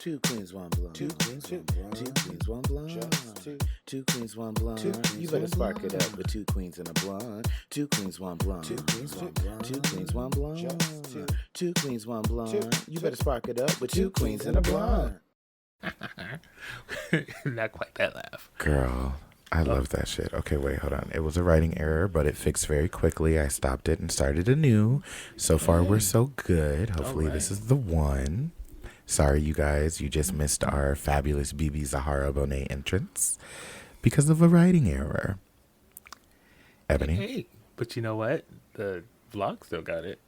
Two queens, one blonde. Two queens, one blonde. Two queens, one blonde. Just two. Two queens, one blonde. You better spark it up with two queens and a blonde. Two queens, one blonde. Two queens, one blonde. Two queens, one blonde. Just two. Two queens, one blonde. You better spark it up with two queens and a blonde. Not quite that laugh. Girl, I love that shit. Okay, wait, hold on. It was a writing error, but it fixed very quickly. I stopped it and started anew. So far, we're so good. Hopefully, this is the one. Sorry, you guys. You just missed our fabulous BB Zahara Bonet entrance because of a writing error. Ebony? Hey, but you know what? The vlog still got it.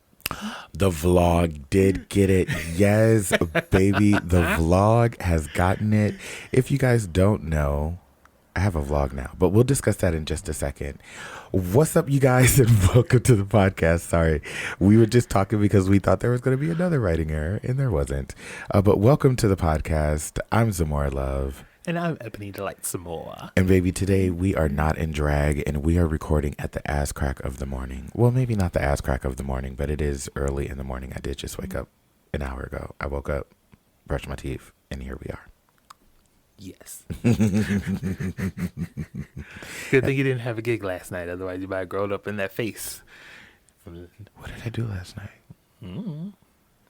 The vlog did get it. Yes, baby. The vlog has gotten it. If you guys don't know, I have a vlog now, but we'll discuss that in just a second. What's up, you guys, and welcome to the podcast. Sorry, we were just talking because we thought there was going to be another writing error, and there wasn't. But welcome to the podcast. I'm Zamora Love. And I'm Ebony Delight Zamora. And baby, today we are not in drag, and we are recording at the ass crack of the morning. Well, maybe not the ass crack of the morning, but it is early in the morning. I did just wake up an hour ago. I woke up, brushed my teeth, and here we are. Yes. Good thing you didn't have a gig last night. Otherwise, you might have grown up in that face. What did I do last night?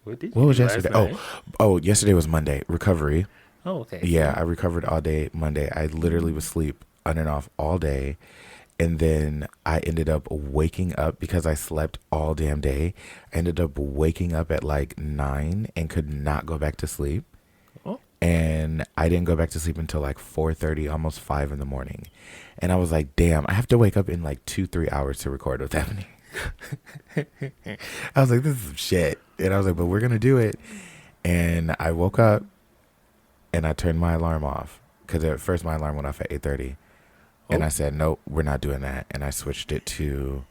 What did you What was do yesterday? last night? Oh, yesterday was Monday. Recovery. Oh, okay. Yeah, I recovered all day Monday. I literally was asleep on and off all day. And then I ended up waking up because I slept all damn day. I ended up waking up at like 9 and could not go back to sleep. And I didn't go back to sleep until like 4:30, almost 5 in the morning. And I was like, damn, I have to wake up in like 2-3 hours to record with Ebony. I was like, this is some shit. And I was like, but we're going to do it. And I woke up and I turned my alarm off. Because at first my alarm went off at 8:30. And I said, nope, we're not doing that. And I switched it to,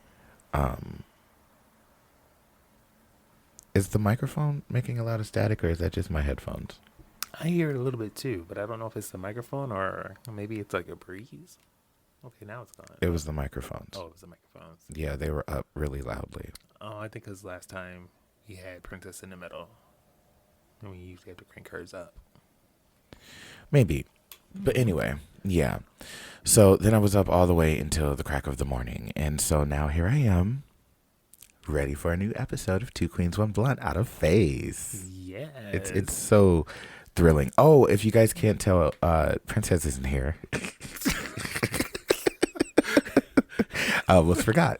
is the microphone making a lot of static or is that just my headphones? I hear it a little bit too, but I don't know if it's the microphone or maybe it's like a breeze. Okay, now it's gone. It was the microphones. Oh, it was the microphones. Yeah, they were up really loudly. Oh, I think because last time we had Princess in the middle. And we usually have to crank hers up. Maybe. But anyway, yeah. So then I was up all the way until the crack of the morning. And so now here I am, ready for a new episode of Two Queens, One Blonde out of Phase. Yes. It's so thrilling. Oh, if you guys can't tell, Princess isn't here. I almost forgot.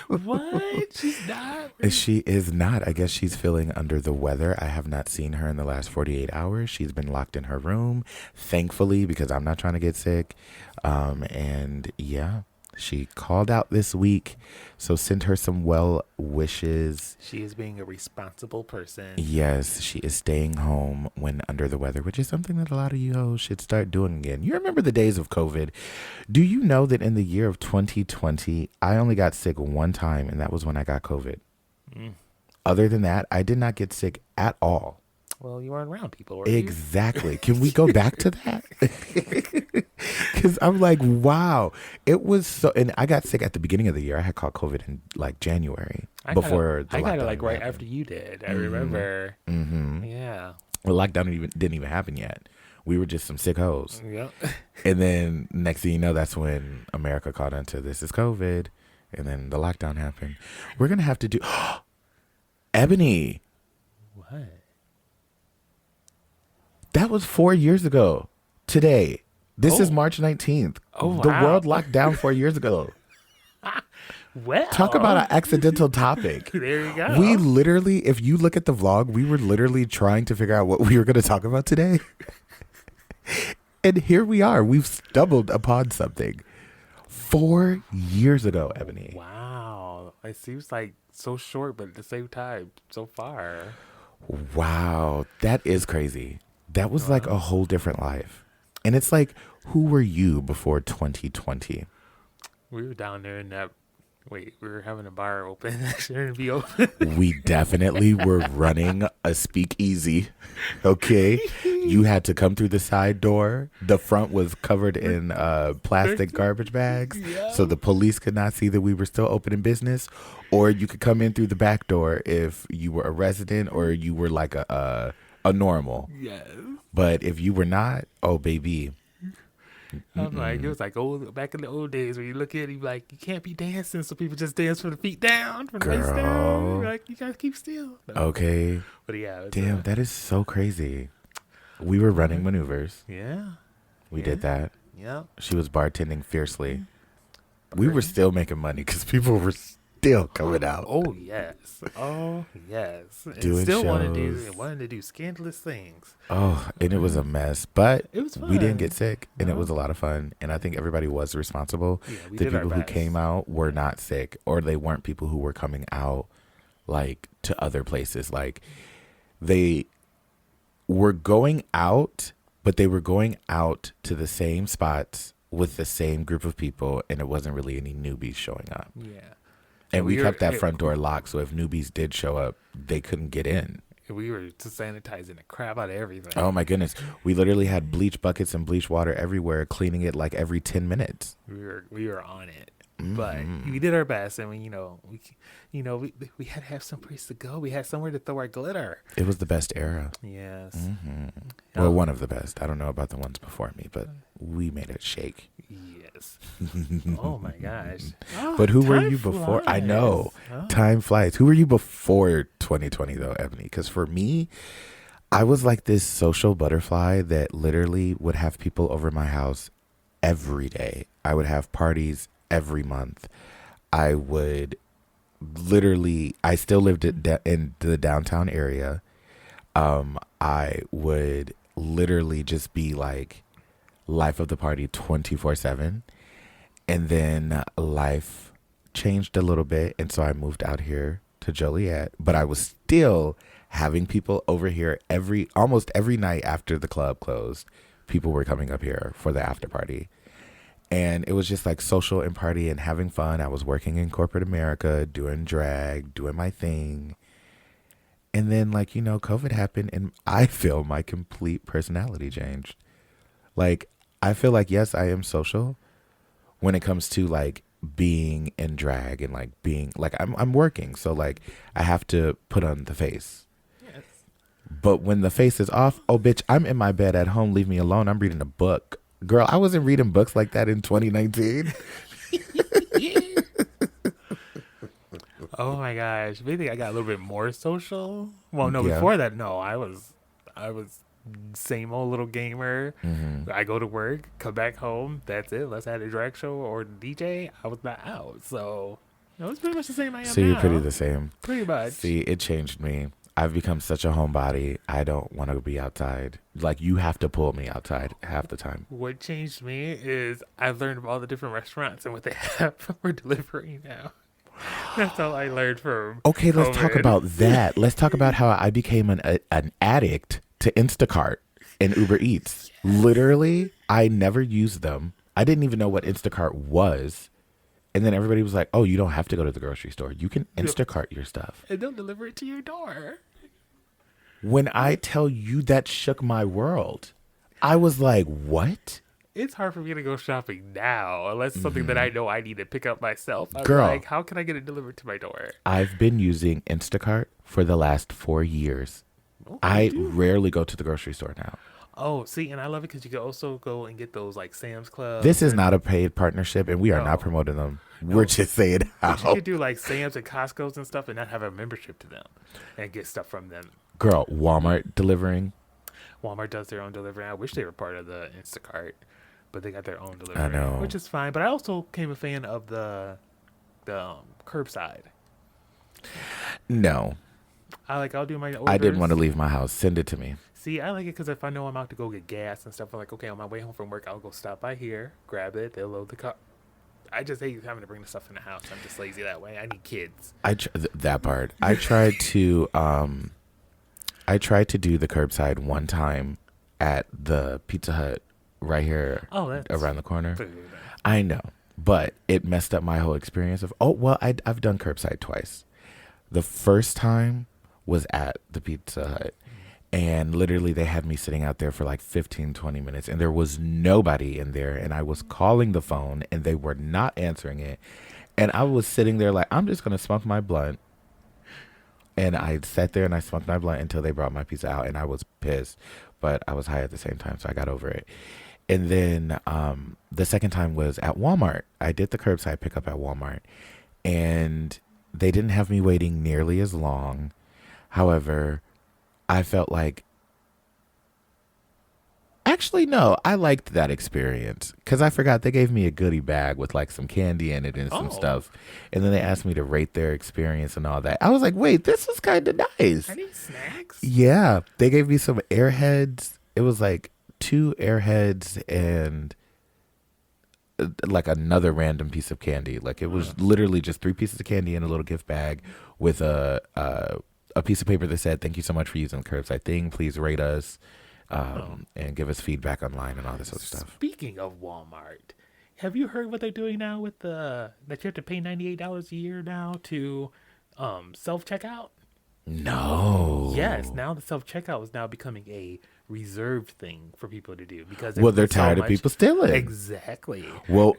What? She's not? She is not. I guess she's feeling under the weather. I have not seen her in the last 48 hours. She's been locked in her room, thankfully, because I'm not trying to get sick. And yeah, she called out this week. So send her some well wishes. She is being a responsible person. Yes, she is staying home when under the weather, which is something that a lot of you hoes should start doing again. You remember the days of COVID. Do you know that in the year of 2020, I only got sick one time, and that was when I got COVID. Other than that, I did not get sick at all. Well, you weren't around people, were Exactly. Can we go back to that? Because I'm like, wow. It was so, and I got sick at the beginning of the year. I had caught COVID in like January I got it like right after you did. I remember. Mm-hmm. Yeah. Well, lockdown didn't even happen yet. We were just some sick hoes. Yep. And then next thing you know, that's when America caught into this is COVID. And then the lockdown happened. We're going to have to do Ebony. What? That was 4 years ago today. This is March 19th. Oh, wow. The world locked down 4 years ago. Well. Talk about an accidental topic. There you go. We literally, if you look at the vlog, we were literally trying to figure out what we were going to talk about today. And here we are. We've stumbled upon something 4 years ago, Ebony. Wow. It seems like so short, but at the same time, so far. Wow. That is crazy. That was like a whole different life. And it's like, who were you before 2020? We were down there in that. Wait, we were having a bar open. Shouldn't be open. We definitely were running a speakeasy. Okay. You had to come through the side door. The front was covered in plastic garbage bags. Yeah. So the police could not see that we were still open in business. Or you could come in through the back door if you were a resident or you were like a a normal. Yes. But if you were not, oh baby. I'm like, it was like old back in the old days where you look at it, you be like, you can't be dancing, so people just dance from the feet down, from the waist down. Girl. You're like, you gotta keep still. No. Okay. But yeah. Damn, that is so crazy. We were running maneuvers. Yeah. We did that. Yep. She was bartending fiercely. We were still making money because people were still coming out. Oh yes. Oh yes. And Doing still shows. wanted to do scandalous things. Oh, and it was a mess. But It was we didn't fun. get sick, and it No. was a lot of fun. And I think everybody was responsible. Yeah, we The did our people who best. came out were not sick, or they weren't people who were coming out like to other places. Like they were going out, but they were going out to the same spots with the same group of people, and it wasn't really any newbies showing up. Yeah. And we we kept were- that front door locked, so if newbies did show up, they couldn't get in. We were just sanitizing the crap out of everything. Oh my goodness. We literally had bleach buckets and bleach water everywhere, cleaning it like every 10 minutes. We were on it. But Mm-hmm. we did our best, and we had to have some place to go. We had somewhere to throw our glitter. It was the best era. Yes. Mm-hmm. Oh. Well, one of the best. I don't know about the ones before me, but we made it shake. Yes. Oh my gosh. But who were time you before? I flies. know. Oh. Time flies. Who were you before 2020 though, Ebony? Because for me, I was like this social butterfly that literally would have people over my house every day. I would have parties every month. I would literally, I still lived in the downtown area. I would literally just be like life of the party 24/7. And then life changed a little bit. And so I moved out here to Joliet, but I was still having people over here almost every night after the club closed. People were coming up here for the after party. And it was just like social and party and having fun. I was working in corporate America, doing drag, doing my thing. And then like, COVID happened and I feel my complete personality changed. Like, I feel like, yes, I am social when it comes to like being in drag and like being like, I'm working. So like I have to put on the face. Yes. But when the face is off, oh bitch, I'm in my bed at home. Leave me alone. I'm reading a book. Girl, I wasn't reading books like that in 2019. Oh my gosh. Maybe I got a little bit more social. Well, no, Yeah. before that, no, I was same old little gamer. Mm-hmm. I go to work, come back home. That's it. Let's have a drag show or DJ. I was not out. So, it's pretty much the same I am So you're now. pretty the same. Pretty much. See, it changed me. I've become such a homebody. I don't want to be outside. Like, you have to pull me outside half the time. What changed me is I've learned of all the different restaurants and what they have for delivery now. That's all I learned from Okay, let's talk COVID. about that. Let's talk about how I became an addict to Instacart and Uber Eats. Literally, I never used them. I didn't even know what Instacart was. And then everybody was like, oh, you don't have to go to the grocery store. You can Instacart your stuff. And they'll deliver it to your door. When I tell you that shook my world, I was like, what? It's hard for me to go shopping now unless it's something that I know I need to pick up myself. I'm Girl. like, how can I get it delivered to my door? I've been using Instacart for the last 4 years. Oh, I you do? rarely go to the grocery store now. Oh, see, and I love it because you can also go and get those like Sam's Club. This is not a paid partnership, and we are not No. promoting them. We're just saying But you how. could do like Sam's and Costco's and stuff and not have a membership to them and get stuff from them. Girl, Walmart delivering. Walmart does their own delivery. I wish they were part of the Instacart, but they got their own delivery, I know. which is fine. But I also became a fan of the curbside. No, I'll do my orders. I didn't want to leave my house. Send it to me. See, I like it because if I know I'm out to go get gas and stuff, I'm like, okay, on my way home from work, I'll go stop by here, grab it, they'll load the car. I just hate having to bring the stuff in the house. I'm just lazy that way. I need kids. That part. I tried to do the curbside one time at the Pizza Hut right here Oh, that's around the corner. food. I know, but it messed up my whole experience of, I've done curbside twice. The first time was at the Pizza Hut, and literally they had me sitting out there for like 15, 20 minutes, and there was nobody in there, and I was calling the phone, and they were not answering it, and I was sitting there like, I'm just going to smoke my blunt And I sat there and I smoked my blunt until they brought my pizza out, and I was pissed, but I was high at the same time, so I got over it. And then the second time was at Walmart. I did the curbside pickup at Walmart, and they didn't have me waiting nearly as long. However, I felt like, actually, no, I liked that experience because I forgot they gave me a goodie bag with like some candy in it and some stuff. And then they asked me to rate their experience and all that. I was like, wait, this was kind of nice. I need snacks. Yeah. They gave me some Airheads. It was like 2 Airheads and like another random piece of candy. Like it was literally just 3 pieces of candy in a little gift bag with a piece of paper that said, "Thank you so much for using the curbside thing. Please rate us and give us feedback online," and all this other stuff. Speaking of Walmart, have you heard what they're doing now with that you have to pay $98 a year now to self-checkout? No. Yes, now the self-checkout is now becoming a reserved thing for people to do because they're tired of people stealing. Exactly. Well,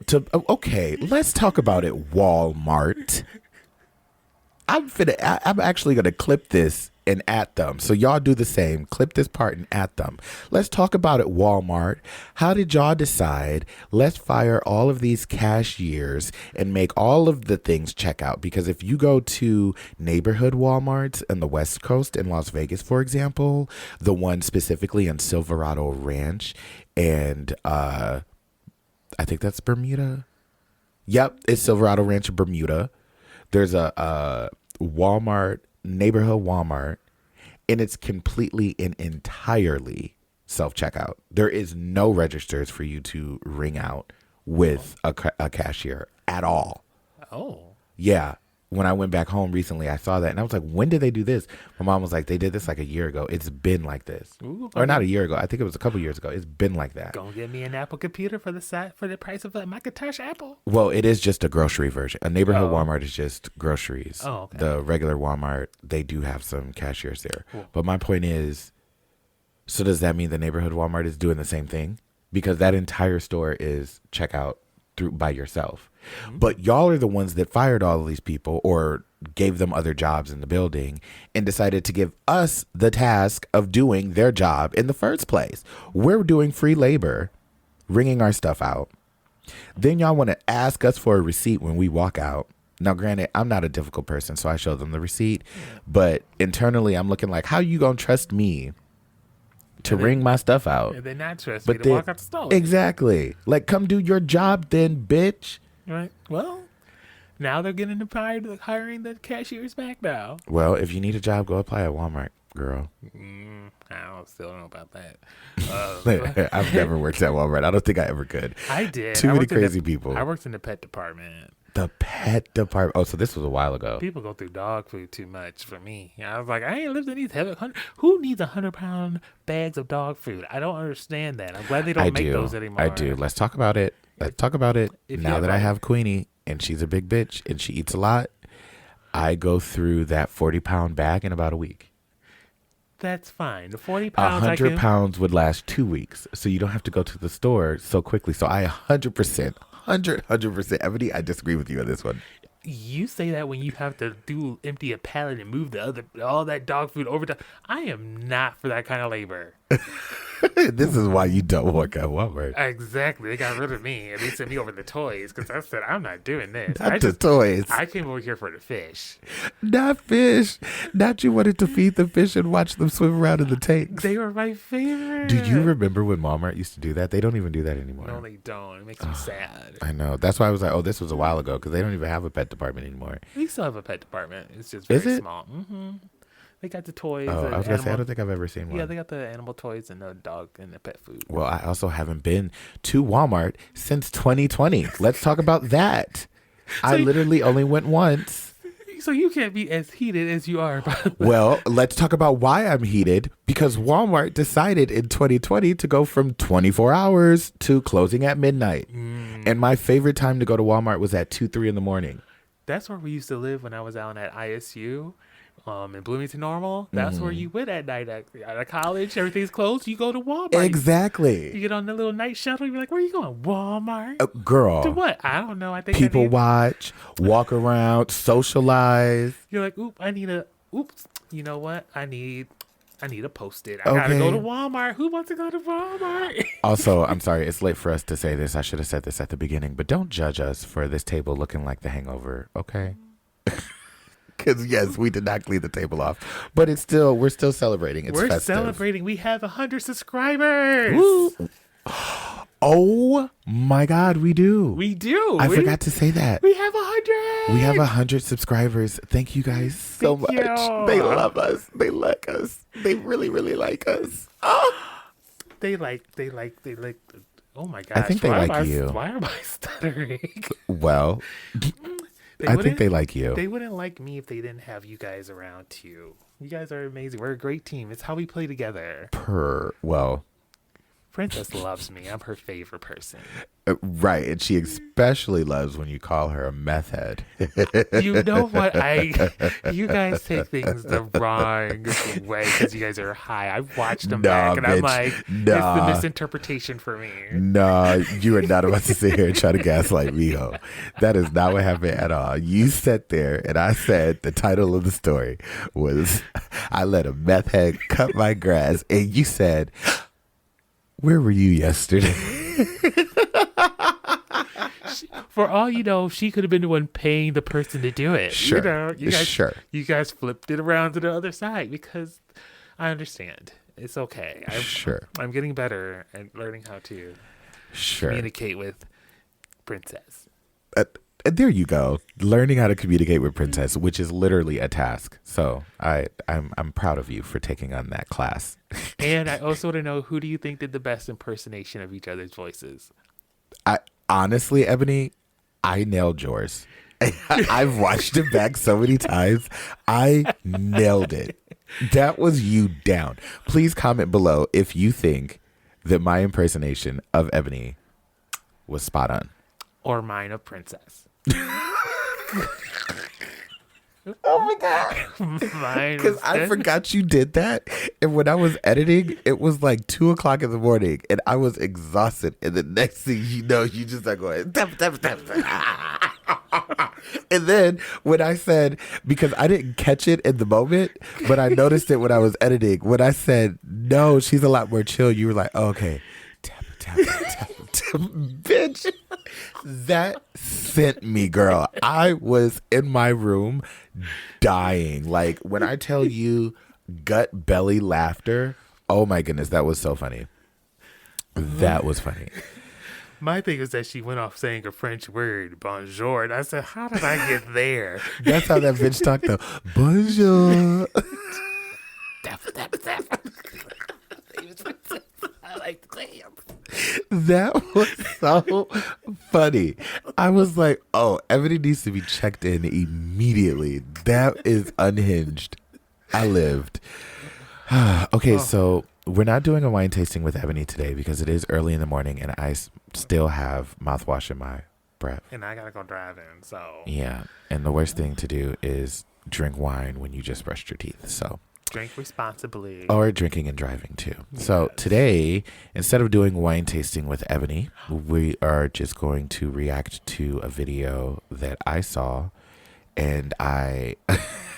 okay, let's talk about it, Walmart. I'm actually gonna clip this and at them. So y'all do the same. Clip this part and at them. Let's talk about it, Walmart. How did y'all decide, let's fire all of these cashiers and make all of the things check out? Because if you go to neighborhood Walmarts in the West Coast in Las Vegas, for example, the one specifically in Silverado Ranch and I think that's Bermuda. Yep, it's Silverado Ranch, Bermuda. There's a Walmart, neighborhood Walmart, and it's completely and entirely self-checkout. There is no registers for you to ring out with a cashier at all. Oh. Yeah. When I went back home recently, I saw that, and I was like, when did they do this? My mom was like, they did this like a year ago. It's been like this. Ooh, or not a year ago. I think it was a couple years ago. It's been like that. Gonna get me an Apple computer for the price of a Macintosh Apple. Well, it is just a grocery version. A neighborhood Walmart is just groceries. Oh, okay. The regular Walmart, they do have some cashiers there. Cool. But my point is, so does that mean the neighborhood Walmart is doing the same thing? Because that entire store is checkout through by yourself. Mm-hmm. But y'all are the ones that fired all of these people or gave them other jobs in the building and decided to give us the task of doing their job in the first place. We're doing free labor, ringing our stuff out. Then y'all want to ask us for a receipt when we walk out. Now, granted, I'm not a difficult person, so I show them the receipt. But internally, I'm looking like, how you going to trust me to ring my stuff out? They're not trust me to walk out the store. Exactly. Like, come do your job then, bitch. Right. Well, now they're getting hiring the cashiers back now. Well, if you need a job, go apply at Walmart, girl. Still don't know about that. I've never worked at Walmart. I don't think I ever could. I did. Too many crazy people. I worked in the pet department. The pet department. Oh, so this was a while ago. People go through dog food too much for me. I was like, I ain't lived in these who needs 100-pound bags of dog food? I don't understand that. I'm glad they don't make those anymore. I do. Let's talk about it. Now that I have Queenie and she's a big bitch and she eats a lot, I go through that 40-pound bag in about a week. That's fine. The 40 pounds. 100 pounds would last 2 weeks, so you don't have to go to the store so quickly. So I 100%, 100%. Ebony, I disagree with you on this one. You say that when you have to empty a pallet and move all that dog food over to. I am not for that kind of labor. This is why you don't work at Walmart. Exactly. They got rid of me and they sent me over the toys because I said, I'm not doing this. Toys. I came over here for the fish. Not fish. Not you wanted to feed the fish and watch them swim around in the tanks. They were my favorite. Do you remember when Walmart used to do that? They don't even do that anymore. No, they don't. It makes me sad. I know. That's why I was like, oh, this was a while ago because they don't even have a pet department anymore. We still have a pet department. It's just very small. Mm-hmm. They got the toys. Oh, I was going to say, I don't think I've ever seen one. Yeah, they got the animal toys and the dog and the pet food. Well, I also haven't been to Walmart since 2020. Let's talk about that. I literally only went once. So you can't be as heated as you are about that. Well, let's talk about why I'm heated. Because Walmart decided in 2020 to go from 24 hours to closing at midnight. And my favorite time to go to Walmart was at 2, 3 in the morning. That's where we used to live when I was out at ISU. In Bloomington Normal, that's where you went at night at college. Everything's closed. You go to Walmart. Exactly. You get on the little night shuttle. You're like, where are you going? Walmart. Girl. To what? I don't know. I think people watch, walk around, socialize. You're like, oop, I need a oops, you know what? I need to post it. I gotta go to Walmart. Who wants to go to Walmart? Also, I'm sorry, it's late for us to say this. I should have said this at the beginning, but don't judge us for this table looking like The Hangover, okay? Because yes, we did not clean the table off, but we're still celebrating. It's festive. Celebrating. We have 100 subscribers. Woo. Oh my God, we do. We do. I forgot to say that. We have 100. We have 100 subscribers. Thank you guys so much. They love us. They like us. They really, really like us. Oh. They like. Oh my gosh. I think they like you. Why am I stuttering? Well, I think they like you. They wouldn't like me if they didn't have you guys around too. You guys are amazing. We're a great team. It's how we play together. Princess loves me. I'm her favorite person. Right. And she especially loves when you call her a meth head. You know what? You guys take things the wrong way because you guys are high. I've watched them back and I'm like, it's the misinterpretation for me. No, you are not about to sit here and try to gaslight me, ho. That is not what happened at all. You sat there and I said the title of the story was, I let a meth head cut my grass. And you said, where were you yesterday? For all you know, she could have been the one paying the person to do it. Sure. You guys flipped it around to the other side because I understand. It's okay. I'm getting better at learning how to communicate with Princess. There you go. Learning how to communicate with Princess, which is literally a task. So I'm proud of you for taking on that class. And I also want to know, who do you think did the best impersonation of each other's voices? Honestly, Ebony, I nailed yours. I've watched it back so many times. I nailed it. That was you down. Please comment below if you think that my impersonation of Ebony was spot on. Or mine of Princess. Oh my God. Because I forgot you did that. And when I was editing, it was like 2:00 in the morning and I was exhausted. And the next thing you know, you just start going, and then when I said, because I didn't catch it in the moment, but I noticed it when I was editing, when I said, no, she's a lot more chill, you were like, oh, okay. Tap, tap, tap, tap. Bitch, that sent me, girl. I was in my room dying. Like, when I tell you gut belly laughter, oh my goodness, that was so funny. That was funny. My thing is that she went off saying a French word, bonjour. And I said, how did I get there? That's how that bitch talked, though. Bonjour. I like the clam. That was so funny. I was like, oh, Ebony needs to be checked in immediately. That is unhinged. I lived. Okay, so we're not doing a wine tasting with Ebony today because it is early in the morning and I still have mouthwash in my breath. And I got to go driving, so. Yeah, and the worst thing to do is drink wine when you just brushed your teeth, so. Drink responsibly. Or drinking and driving too. Yes. So today, instead of doing wine tasting with Ebony, we are just going to react to a video that I saw, and I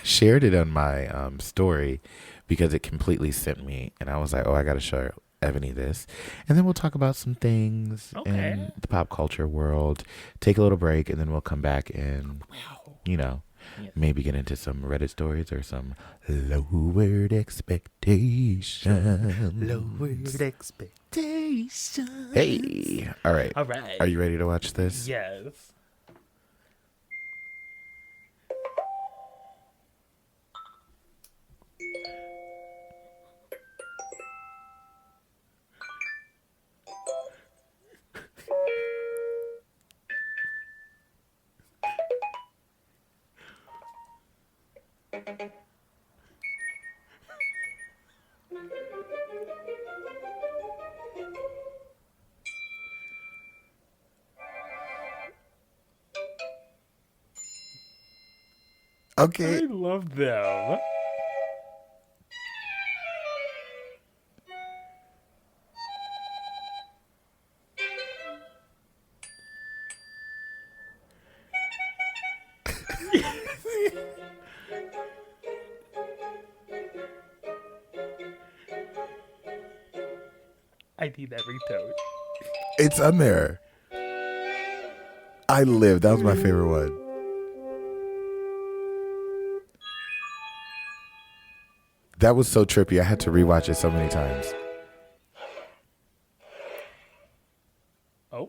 shared it on my story because it completely sent me, and I was like, oh, I got to show Ebony this. And then we'll talk about some things in the pop culture world, take a little break, and then we'll come back and, maybe get into some Reddit stories or some lowered expectations. Lowered expectations. Hey. All right. Are you ready to watch this? Yes. Okay. I love them. I need that ringtone. It's on there. I Live. That was my favorite one. That was so trippy. I had to rewatch it so many times. Oh.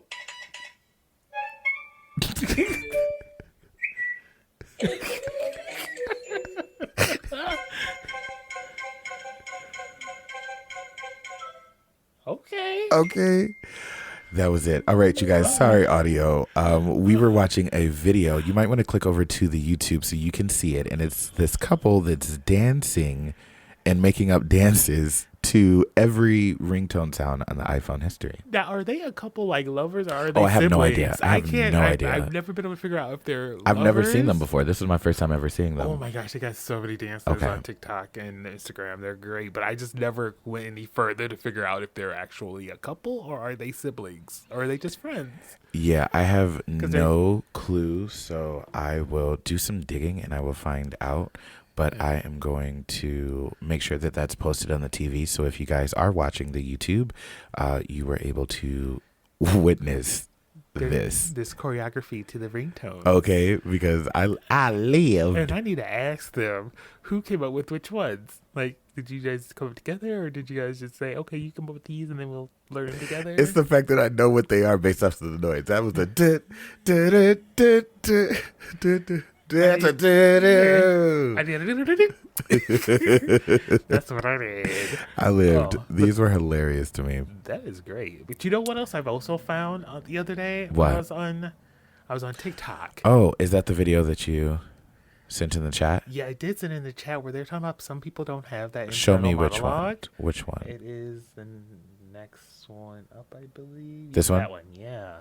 Okay. That was it. All right, you guys. Sorry, audio. We were watching a video. You might want to click over to the YouTube so you can see it. And it's this couple that's dancing and making up dances to every ringtone sound on the iPhone history. Now, are they a couple like lovers or are they I have siblings? no idea. I have no idea. I've never been able to figure out if they're lovers. I've never seen them before. This is my first time ever seeing them. Oh my gosh, they got so many dances on TikTok and Instagram. They're great, but I just never went any further to figure out if they're actually a couple or are they siblings or are they just friends? Yeah, I have no clue, so I will do some digging and I will find out. But I am going to make sure that that's posted on the TV. So if you guys are watching the YouTube, you were able to witness this choreography to the ringtone. Okay, because I lived. And I need to ask them who came up with which ones. Like, did you guys come up together or did you guys just say, okay, you come up with these and then we'll learn them together? It's the fact that I know what they are based off of the noise. That was the That's what I did. I lived. These were hilarious to me. That is great. But you know what else I've also found the other day? What? I was on TikTok. Oh, is that the video that you sent in the chat? Yeah, I did send in the chat where they're talking about some people don't have that. Show me which monologue. one. Which one? It is the next one up, I believe. This one? That one, yeah.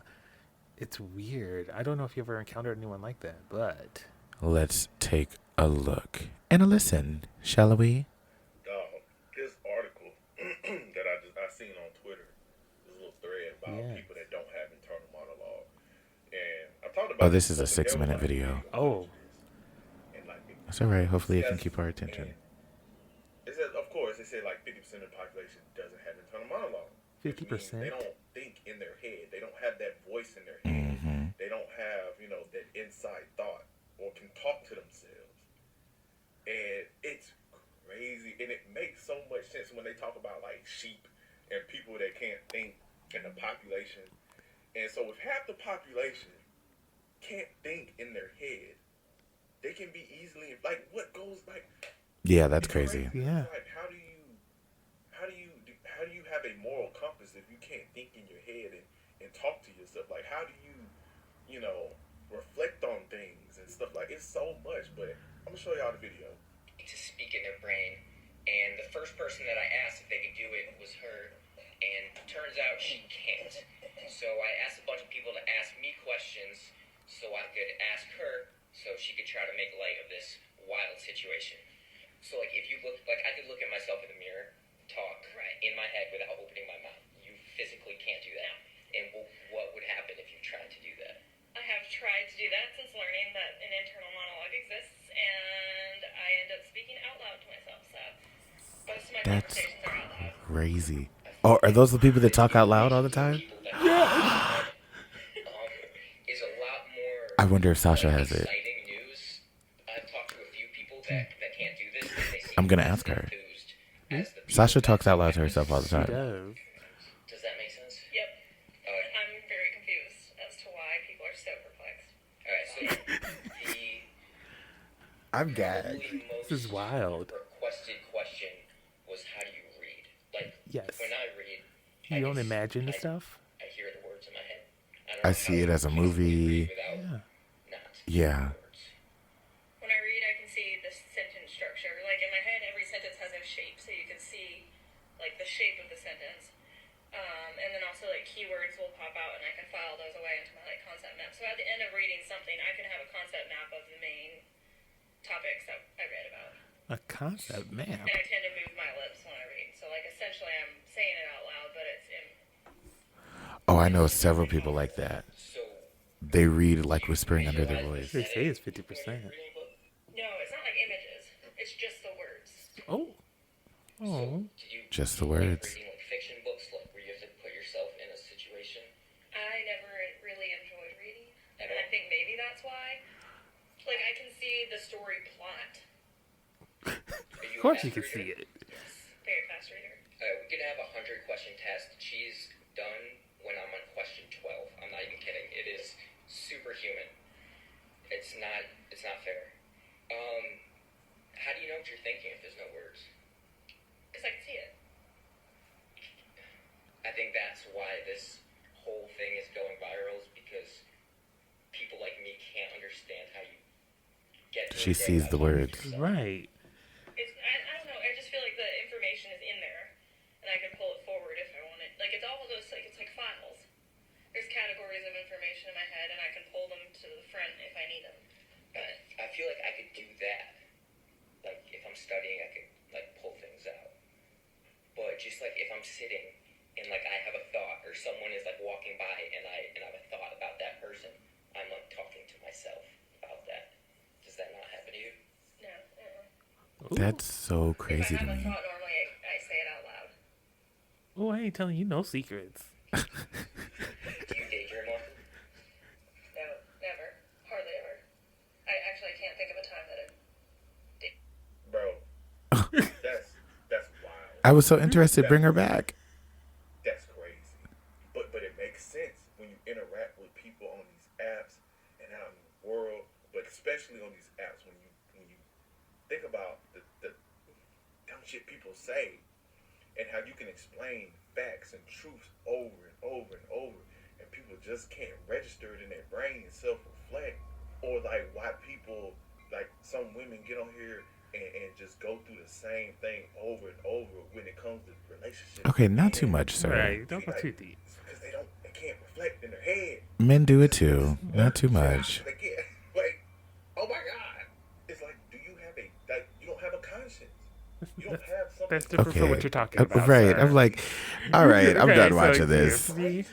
It's weird. I don't know if you ever encountered anyone like that, but... Let's take a look and a listen, shall we? This article that I seen on Twitter, this little thread about people that don't have internal monologue, and I talked about. Oh, this is a 6-minute video. Oh, that's all right. Hopefully, it can keep our attention. It says, of course, it said like 50% of the population doesn't have internal monologue. 50%. They don't think in their head. They don't have that voice in their head. Mm-hmm. They don't have that inside thought. Or can talk to themselves. And it's crazy. And it makes so much sense when they talk about like sheep and people that can't think in the population. And so if half the population can't think in their head, they can be easily like what goes like. Yeah, that's crazy. Yeah. Like how do you have a moral compass if you can't think in your head and talk to yourself? Like how do you reflect on things and stuff like it's so much, but I'm gonna show y'all the video. To speak in their brain, and the first person that I asked if they could do it was her, and turns out she can't. So I asked a bunch of people to ask me questions so I could ask her so she could try to make light of this wild situation. So like if you look, like I could look at myself in the mirror, talk in my head without opening my mouth. You physically can't do that. And what would happen if you tried to do that? I have tried to do that since learning that an internal monologue exists, and I end up speaking out loud to myself. So most of my conversations are out loud. Crazy. Oh, are those the people that talk out loud all the time? Yeah. Is a lot more. I wonder if Sasha has it. Exciting news. I've talked to a few people that can't do this. And they seem I'm gonna ask her. as the Sasha talks out loud to herself all the time. She does. Does that make sense? Yep. I'm very confused as to why people are so perplexed. All right, so I'm gagged. This is wild. Requested question was how do you read? Like Yes. when I read, You don't imagine the stuff? I hear the words in my head. I see it as a movie. Yeah. When I read, I can see the sentence structure. Like in my head, every sentence has a shape, so you can see like the shape of the sentence. And then also like keywords will pop out, and I can file those away into my like concept map. So at the end of reading something, I can have a concept map of the main topics that I read about. A concept map. And I tend to move my lips when I read. So like essentially, I'm saying it out loud, but it's in. Oh, I know several people like that. They read like whispering under their voice. They say it's 50%. No, it's not like images. It's just the words. Oh. Just the words. Reading like fiction books, like where you have to Like, I can see the story plot. Of course you can see it. Yes, very fast reader. We could have a 100-question test. She's done when I'm on question 12. I'm not even kidding. It is superhuman. It's not fair. How do you know what you're thinking if there's no words? Because I can see it. I think that's why this whole thing is going viral, is because people like me can't understand how you get through She a day sees the without words. yourself. Right. I don't know. I just feel like the information is in there, and I can pull it forward if I want it. Like, it's all of those, like, it's like files. There's categories of information in my head, and I can pull them to the front if I need them. But I feel like I could do that. Like, if I'm studying, I could, like, pull things out. But just, like, if I'm sitting and, like, I have a thought, or someone is, like, walking by and I have a thought about that person, I'm, like, talking to myself about that. Does that not happen to you? no. That's so If crazy I to have a me. thought, normally I say it out loud. Oh, I ain't telling you no secrets. Do you daydream often? No, never. Hardly ever. I can't think of a time that it did. Bro, that's wild. I was so interested. Bring her back. That's crazy. But it makes sense when you interact with people on these apps and out in the world, but especially on these apps when you think about the dumb shit people say and how you can explain facts and truths over and over and over, and people just can't register it in their brain and self-reflect, or like why people, like some women get on here and just go through the same thing over and over when it comes to relationships. Okay, not too much, sir. Right. Don't go too deep. Because they can't reflect in their head. Men do it too. Not too much. They get, like, oh my God. It's like, do you have you don't have a conscience. You don't have something. That's different from what you're talking about. Right. Sir. I'm like, all right, I'm Okay, done so watching this. see?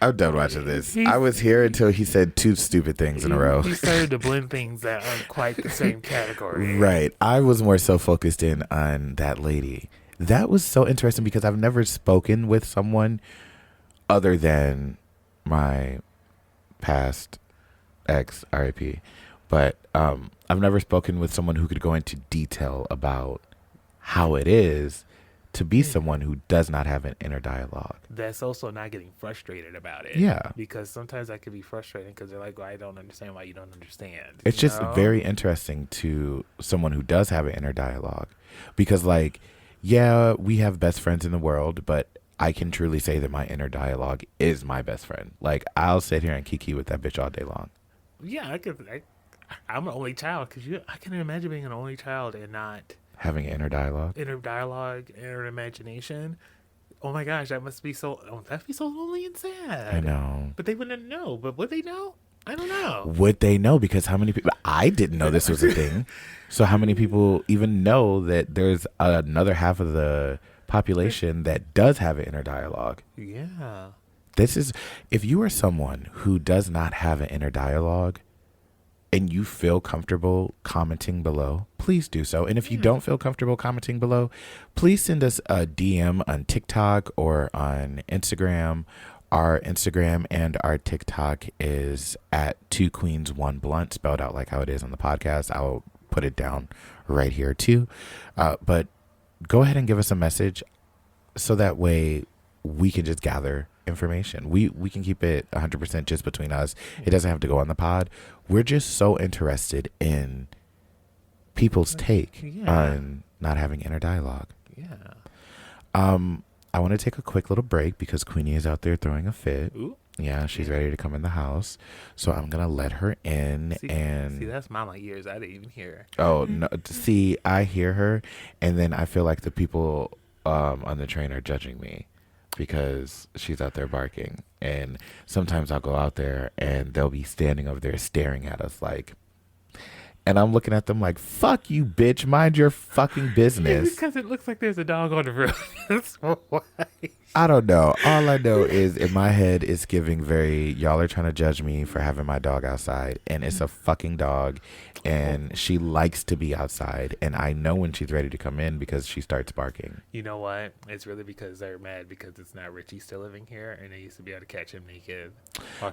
I'm done watching this. He's- I was here until he said two stupid things in a row. He started to blend things that aren't quite the same category. Right. I was more so focused in on that lady. That was so interesting because I've never spoken with someone other than my past ex, RIP. But I've never spoken with someone who could go into detail about how it is to be someone who does not have an inner dialogue. That's also not getting frustrated about it. Yeah. Because sometimes that could be frustrating because they're like, well, I don't understand why you don't understand. It's you just know? very interesting to someone who does have an inner dialogue. Because, like, yeah, we have best friends in the world, but I can truly say that my inner dialogue is my best friend. Like, I'll sit here and kiki with that bitch all day long. Yeah, I'm an only child because I can imagine being an only child and not Having inner dialogue. inner imagination. Oh my gosh, that'd be so lonely and sad. I know. But they wouldn't know. But would they know? I don't know. Would they know? Because how many people... I didn't know this was a thing. So how many people even know that there's another half of the population that does have an inner dialogue? Yeah. This is... If you are someone who does not have an inner dialogue and you feel comfortable commenting below, please do so. And if you don't feel comfortable commenting below, please send us a DM on TikTok or on Instagram. Our Instagram and our TikTok is at 2queens1blunt, spelled out like how it is on the podcast. I'll put it down right here too. But go ahead and give us a message so that way we can just gather information. We can keep it 100% just between us. It doesn't have to go on the pod. We're just so interested in people's take on not having inner dialogue. Yeah. I want to take a quick little break because Queenie is out there throwing a fit. Ooh. Yeah, she's ready to come in the house. So I'm going to let her in. See, that's mama ears. I didn't even hear her. Oh, no. See, I hear her. And then I feel like the people on the train are judging me because she's out there barking. And sometimes I'll go out there and they'll be standing over there staring at us like, and I'm looking at them like, fuck you, bitch. Mind your fucking business. Because it looks like there's a dog on the road. That's why. I don't know. All I know is in my head it's giving very, y'all are trying to judge me for having my dog outside, and it's a fucking dog, and she likes to be outside, and I know when she's ready to come in because she starts barking. You know what? It's really because they're mad because it's not Richie still living here, and they used to be able to catch him naked.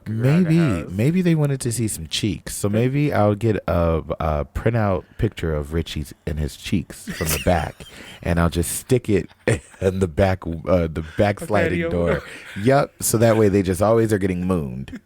Maybe they wanted to see some cheeks, so maybe I'll get a printout picture of Richie's and his cheeks from the back, and I'll just stick it in the back sliding door. Yep. So that way they just always are getting mooned.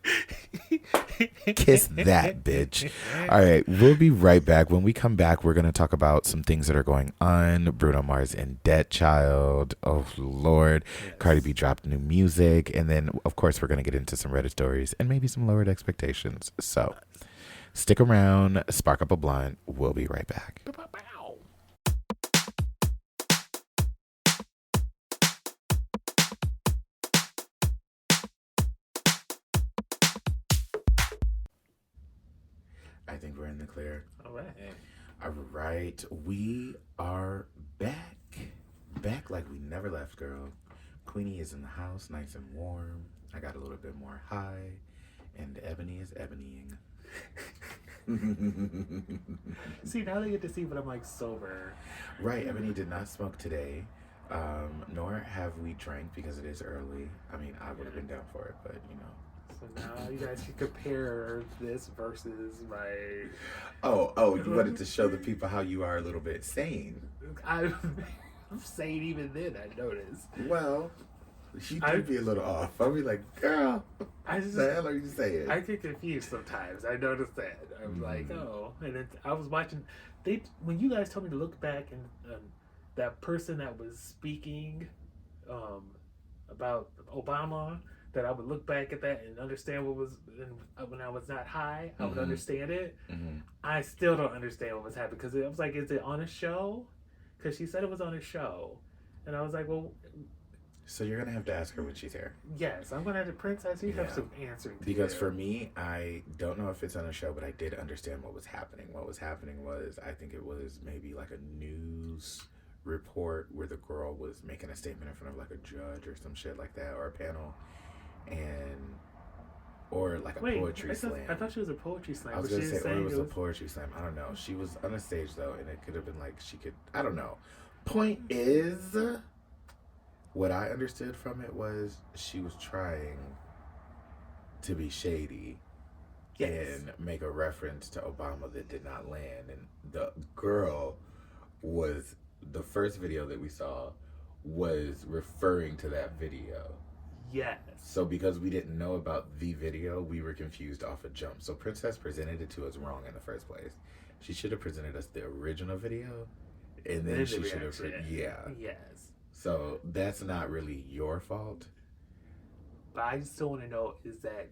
Kiss that bitch. All right, we'll be right back. When we come back, we're going to talk about some things that are going on. Bruno Mars in Debt Child. Oh, Lord. Yes. Cardi B dropped new music. And then, of course, we're going to get into some Reddit stories and maybe some lowered expectations. So stick around, spark up a blunt. We'll be right back. I think we're in the clear. All right. All right. We are back. Back like we never left, girl. Queenie is in the house, nice and warm. I got a little bit more high. And Ebony is ebonying. See, now they get to see what I'm like sober. Right. Ebony did not smoke today. Nor have we drank because it is early. I mean, I would have been down for it, but you know. So now you guys can compare this versus my... Oh, you wanted to show the people how you are a little bit sane. I'm sane even then, I noticed. Well, she could be a little off. I'll be like, girl, what the hell are you saying? I get confused sometimes. I noticed that. I'm like, oh. And then I was watching... when you guys told me to look back and that person that was speaking about Obama... that I would look back at that and understand what was, when I was not high, I would understand it. Mm-hmm. I still don't understand what was happening because it was like, is it on a show? Because she said it was on a show. And I was like, well... So you're going to have to ask her when she's here. Yes, I'm going to have to, Princess, you have some answering to Because for me, I don't know if it's on a show, but I did understand what was happening. What was happening was, I think it was maybe like a news report where the girl was making a statement in front of like a judge or some shit like that, or a panel. Or like a poetry slam. I thought she was a poetry slam. I was going to say, or it was a poetry slam. I don't know. She was on a stage though, and it could have been like she could. I don't know. Point is, what I understood from it was she was trying to be shady and make a reference to Obama that did not land. And the girl was, the first video that we saw was referring to that video. Yes. So because we didn't know about the video, we were confused off a jump. So Princess presented it to us wrong in the first place. She should have presented us the original video, and then she should have... Yes. So that's not really your fault. But I still want to know, is that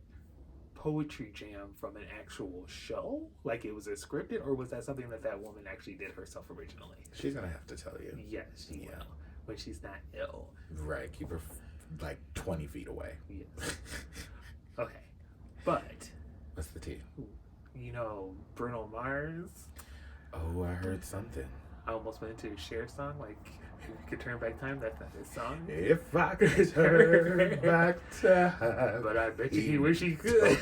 poetry jam from an actual show? Like it was a scripted, or was that something that woman actually did herself originally? She's going to have to tell you. Yes, she will. When she's not ill. Right. Keep her... like 20 feet away. Yes. Okay. But what's the tea? You know, Bruno Mars. Oh, I heard something. I almost went into a Cher song, like if you could turn back time, that's not his song. If I could turn back time. But I bet you he wish he could.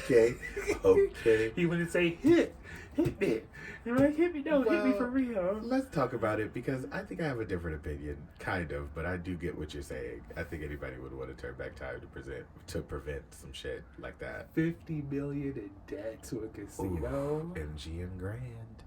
Okay. He wouldn't say hit me. You're like, hit me, no, hit me for real. Let's talk about it because I think I have a different opinion, kind of, but I do get what you're saying. I think anybody would want to turn back time to prevent some shit like that. $50 million in debt to a casino. Ooh, MGM Grand.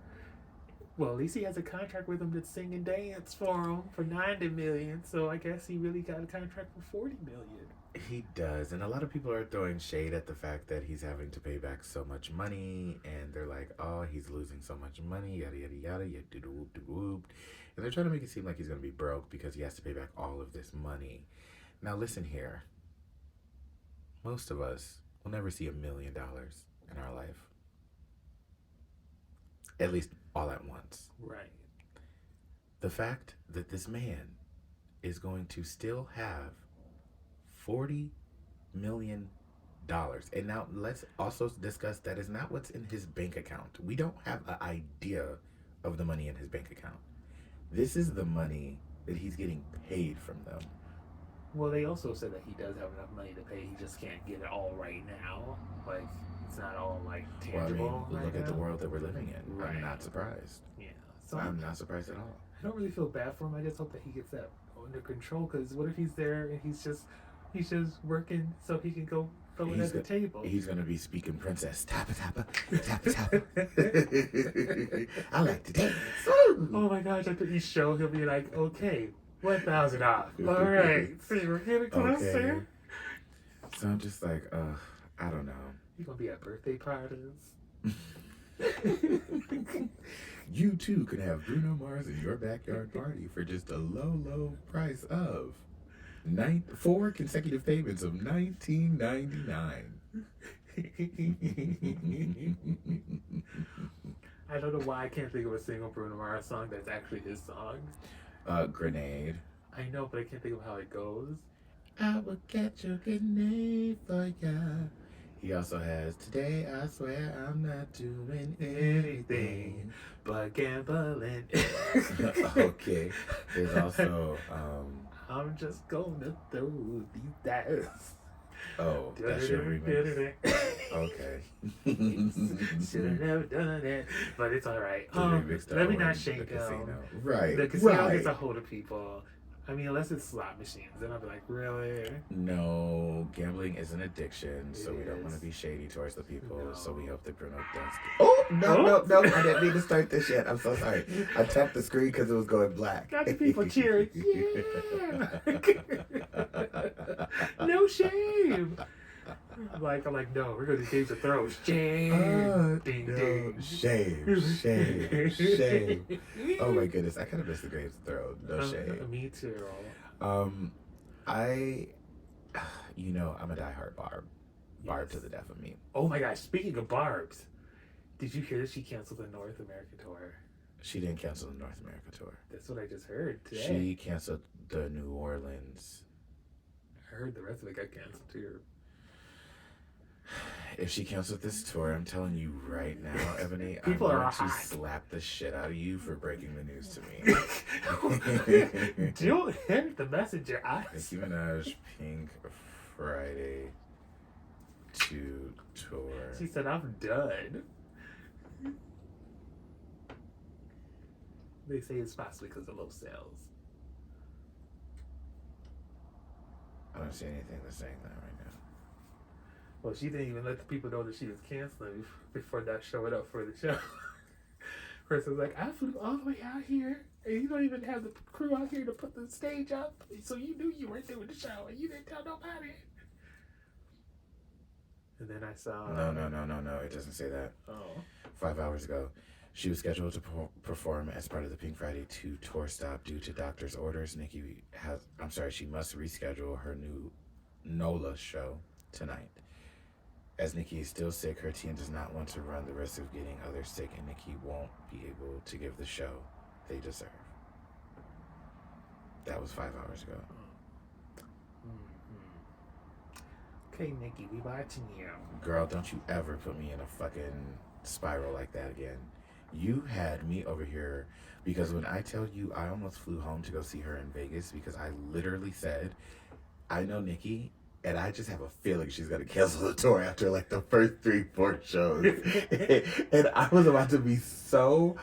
Well, at least he has a contract with him to sing and dance for him for $90 million. So I guess he really got a contract for $40 million. He does, and a lot of people are throwing shade at the fact that he's having to pay back so much money, and they're like, oh, he's losing so much money, yada, yada, yada, and they're trying to make it seem like he's going to be broke because he has to pay back all of this money. Now, listen here. Most of us will never see $1 million in our life. At least all at once. Right. The fact that this man is going to still have $40 million. And now let's also discuss that is not what's in his bank account. We don't have an idea of the money in his bank account. This is the money that he's getting paid from them. Well, they also said that he does have enough money to pay. He just can't get it all right now. Like, it's not all, like, tangible. Well, I mean, look right at the now. world that we're living in. Right. I'm not surprised. Yeah. So I'm not surprised at all. I don't really feel bad for him. I just hope that he gets that under control. Because what if he's there and he's just working so he can go throw it at the table? He's gonna be speaking princess. Tappa tappa, tappa tappa. I like to dance. Oh my gosh! After each show, he'll be like, "Okay, 1,000 off. All right, see, we're getting closer." Okay. So I'm just like, I don't know. You gonna be at birthday parties? You too can have Bruno Mars in your backyard party for just a low price of 4 consecutive payments of $19.99. I don't know why I can't think of a single Bruno Mars song that's actually his song. Grenade. I know, but I can't think of how it goes. I will get your grenade for ya. He also has Today I Swear I'm Not Doing Anything but gambling. Okay. There's also I'm just gonna throw these dice. oh, that's your remix. Okay. Should have never done it, but it's alright. The remix to Let me Owen, not the shake casino. Right. The casino right. gets a hold of people. I mean, unless it's slot machines, then I'll be like, really? No, gambling is an addiction, so It we don't want to is. be shady towards the people. No. So we hope that Bruno does. Oh no! I didn't mean to start this yet. I'm so sorry. I tapped the screen because it was going black. Got the people cheering. Yeah. No shame. I'm like, no, we're going to Games of Thrones. Shame. Ding, No, ding. shame. Oh my goodness, I kind of miss the Games of Thrones. No shame. Me too. I'm a diehard Barb. Barb to the death of me. Oh my gosh, speaking of Barbs, did you hear that she canceled the North America tour? She didn't cancel the North America tour. That's what I just heard today. She canceled the New Orleans. I heard the rest of it got canceled too. If she canceled this tour, I'm telling you right now, Ebony, People I'm are going to hot. slap the shit out of you for breaking the news to me. Don't hit the messenger. Nicki Minaj, Pink Friday 2 tour. She said, I'm done. They say it's possibly because of low sales. I don't see anything that's saying that right now. Well, she didn't even let the people know that she was canceling before that showed up for the show. Chris was like, I flew all the way out here, and you don't even have the crew out here to put the stage up, so you knew you weren't doing the show, and you didn't tell nobody. And then I saw... No, it doesn't say that. Oh. 5 hours ago, she was scheduled to perform as part of the Pink Friday 2 tour stop due to doctor's orders. She must reschedule her new NOLA show tonight. As Nicki is still sick, her team does not want to run the risk of getting others sick, and Nicki won't be able to give the show they deserve. That was 5 hours ago. Okay, Nicki, we watching you. Girl, don't you ever put me in a fucking spiral like that again. You had me over here because when I tell you I almost flew home to go see her in Vegas because I literally said, I know Nicki, and I just have a feeling she's going to cancel the tour after like the first 3-4 shows. And I was about to be so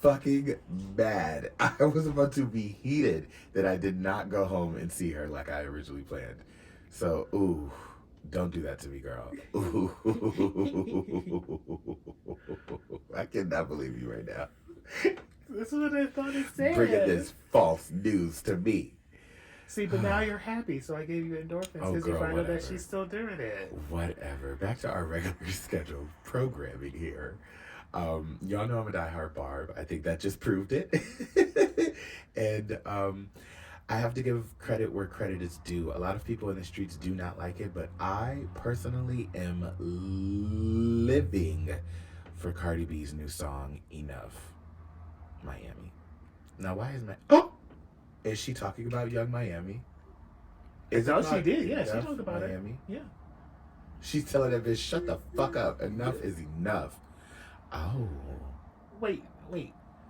fucking mad. I was about to be heated that I did not go home and see her like I originally planned. So, ooh, don't do that to me, girl. Ooh. I cannot believe you right now. This is what I thought it said. Bringing this false news to me. See, but now you're happy, so I gave you endorphins because you find out that she's still doing it. Whatever. Back to our regular scheduled programming here. Y'all know I'm a diehard Barb. I think that just proved it. And I have to give credit where credit is due. A lot of people in the streets do not like it, but I personally am living for Cardi B's new song, Enough, Miami. Now, why is she talking about Young Miami? She did. Yeah, she talked about Miami? it. Yeah. She's telling that bitch, shut the fuck up. Enough is enough. Oh. Wait.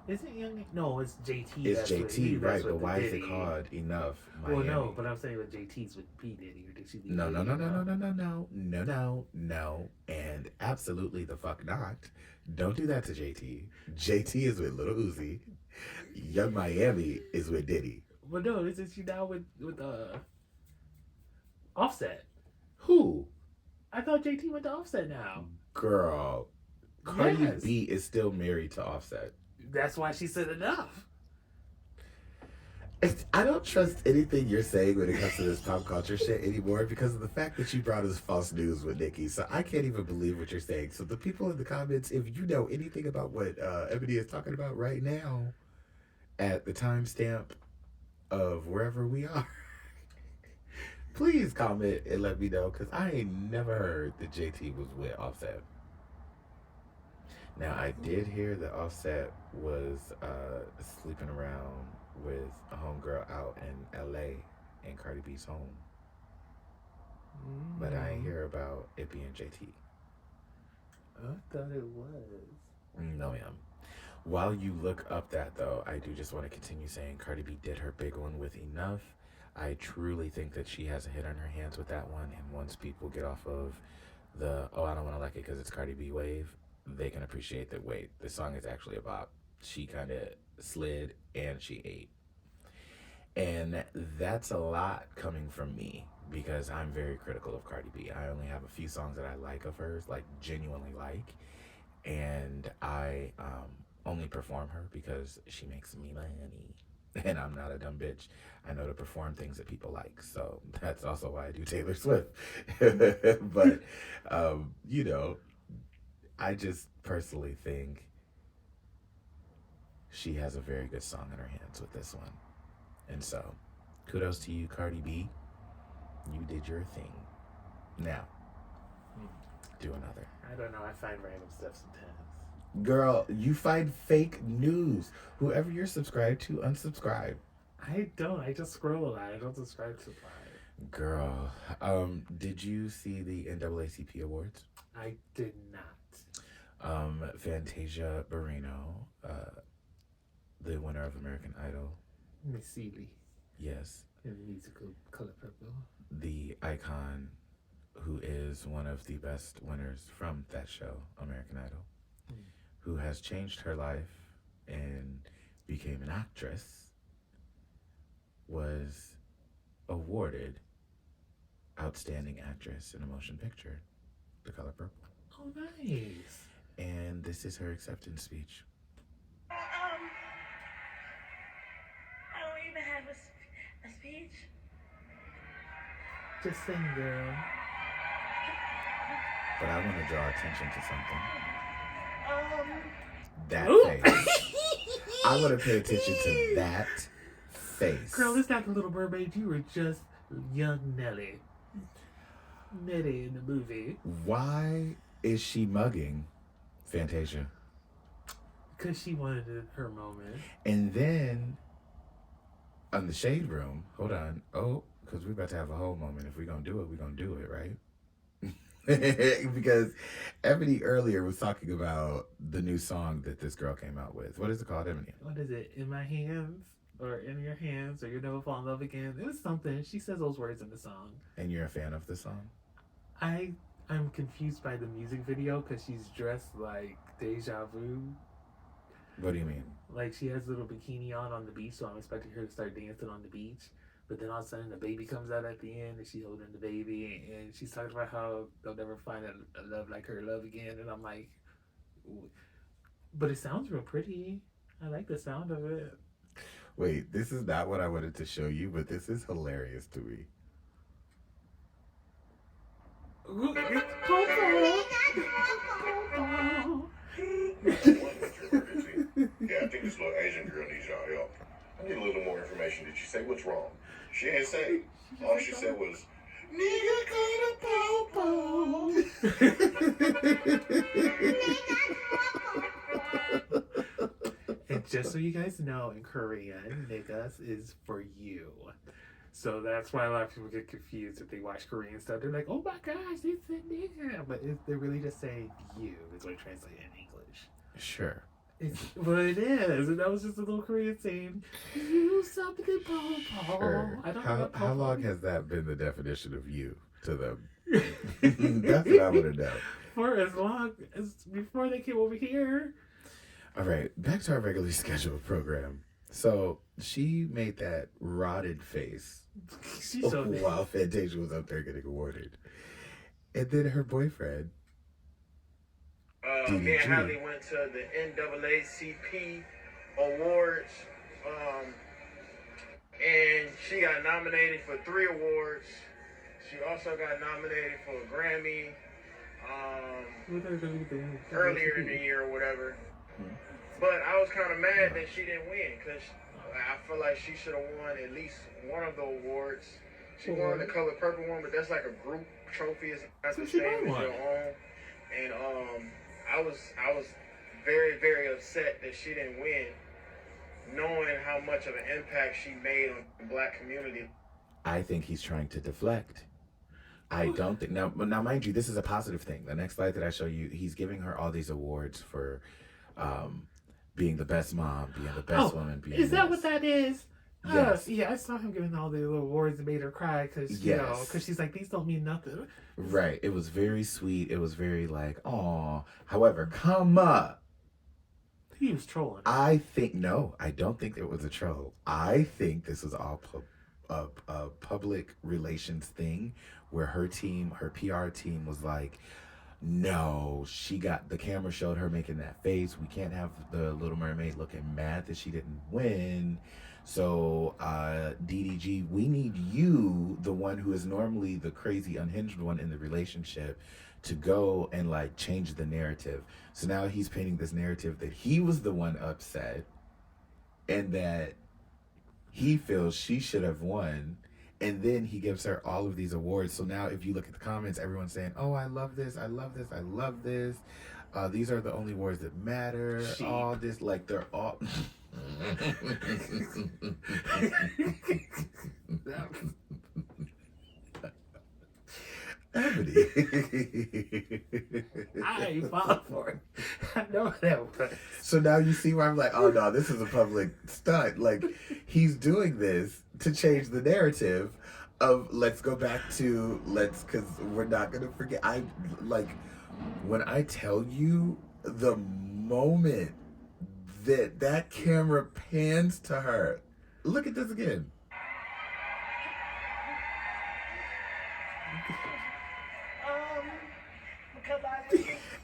Isn't Young? No, it's JT. It's JT, right? But why is it called Enough Miami? Well, no, but I'm saying with JT's with P Diddy, or did she? No, and absolutely the fuck not. Don't do that to JT. JT is with Lil Uzi. Young Miami is with Diddy. Well, no, isn't she now with Offset? Who? I thought JT went to Offset now. Girl, Cardi B is still married to Offset. That's why she said enough. I don't trust anything you're saying when it comes to this pop culture shit anymore because of the fact that you brought us false news with Nikki. So I can't even believe what you're saying. So the people in the comments, if you know anything about what Ebony is talking about right now at the timestamp of wherever we are, please comment and let me know because I ain't never heard that JT was with Offset. Now, I did hear that Offset was sleeping around with a homegirl out in LA in Cardi B's home. But I ain't hear about it being JT. I thought it was. No, ma'am. While you look up that, though, I do just want to continue saying Cardi B did her big one with Enough. I truly think that she has a hit on her hands with that one. And once people get off of the, I don't want to like it because it's Cardi B wave, they can appreciate that, wait, this song is actually about, she kind of slid and she ate. And that's a lot coming from me because I'm very critical of Cardi B. I only have a few songs that I like of hers, like genuinely like. And I only perform her because she makes me money. And I'm not a dumb bitch. I know to perform things that people like. So that's also why I do Taylor Swift. But, you know, I just personally think she has a very good song in her hands with this one. And so, kudos to you, Cardi B. You did your thing. Now, do another. I don't know. I find random stuff sometimes. Girl, you find fake news. Whoever you're subscribed to, unsubscribe. I don't. I just scroll a lot. I don't subscribe to mine. Girl, did you see the NAACP Awards? I did not. Fantasia Barrino, the winner of American Idol. Miss Seeley. Yes. In the musical Color Purple. The icon who is one of the best winners from that show, American Idol, who has changed her life and became an actress, was awarded Outstanding Actress in a Motion Picture, The Color Purple. Oh, nice. And this is her acceptance speech. I don't even have a speech. Just sing, girl. But I want to draw attention to something. That Ooh. face. I want to pay attention to that face. Girl, it's not the Little Mermaid. You were just young Nelly. Nelly in the movie. Why is she mugging Fantasia? Because she wanted her moment. And then, on the Shade Room, hold on. Oh, because we're about to have a whole moment. If we're going to do it, we're going to do it, right? Because Ebony earlier was talking about the new song that this girl came out with. What is it called, Ebony? What is it? In My Hands? Or In Your Hands? Or You'll Never Fall in Love Again? It was something. She says those words in the song. And you're a fan of the song? I'm confused by the music video because she's dressed like Deja Vu. What do you mean? Like she has a little bikini on the beach, so I'm expecting her to start dancing on the beach. But then all of a sudden the baby comes out at the end and she's holding the baby and she's talking about how they'll never find a love like her love again. And I'm like, but it sounds real pretty. I like the sound of it. Wait, this is not what I wanted to show you, but this is hilarious to me. It's Coco. Yeah, I think this little Asian girl needs y'all help. I need a little more information. Did she say what's wrong? She didn't say. All she said was, nigga popo. And just so you guys know, in Korean, niggas is for you. So that's why a lot of people get confused if they watch Korean stuff. They're like, oh my gosh, it's a nigga. But they're really just saying you is what it translates in English. Sure. But it is, and that was just a little Korean saying, "You something, Paul." Sure. I don't know How long has that been the definition of you to them? That's what I want to know. For as long as before they came over here. All right, back to our regularly scheduled program. So she made that rotted face while Fantasia was up there getting awarded. And then her boyfriend, me and Hallie went to the NAACP Awards, and she got nominated for 3 awards. She also got nominated for a Grammy earlier in the year or whatever. But I was kind of mad that she didn't win because I feel like she should have won at least one of the awards. She won the Color Purple one, but that's like a group trophy. It's not the same as your own. And I was very, very upset that she didn't win, knowing how much of an impact she made on the Black community. I think he's trying to deflect. I don't think now, mind you, this is a positive thing. The next slide that I show you, he's giving her all these awards for being the best mom, being the best woman. Being is that what that is? Yes. Yeah, I saw him giving all the little awards that made her cry because you know, because she's like, these don't mean nothing. Right. It was very sweet. It was very like, aw. However, comma. He was trolling. I don't think it was a troll. I think this was all a public relations thing where her team, her PR team was like, no, the camera showed her making that face. We can't have the Little Mermaid looking mad that she didn't win. So, DDG, we need you, the one who is normally the crazy unhinged one in the relationship, to go and like change the narrative. So now he's painting this narrative that he was the one upset and that he feels she should have won. And then he gives her all of these awards. So now if you look at the comments, everyone's saying, oh, I love this. I love this. I love this. These are the only awards that matter. All this, like they're all... Ebony. I ain't falling for it. I know that was. So now you see where I'm like, oh no, this is a public stunt. Like, he's doing this to change the narrative of let's go back to because we're not gonna forget. When I tell you the moment that camera pans to her, look at this again.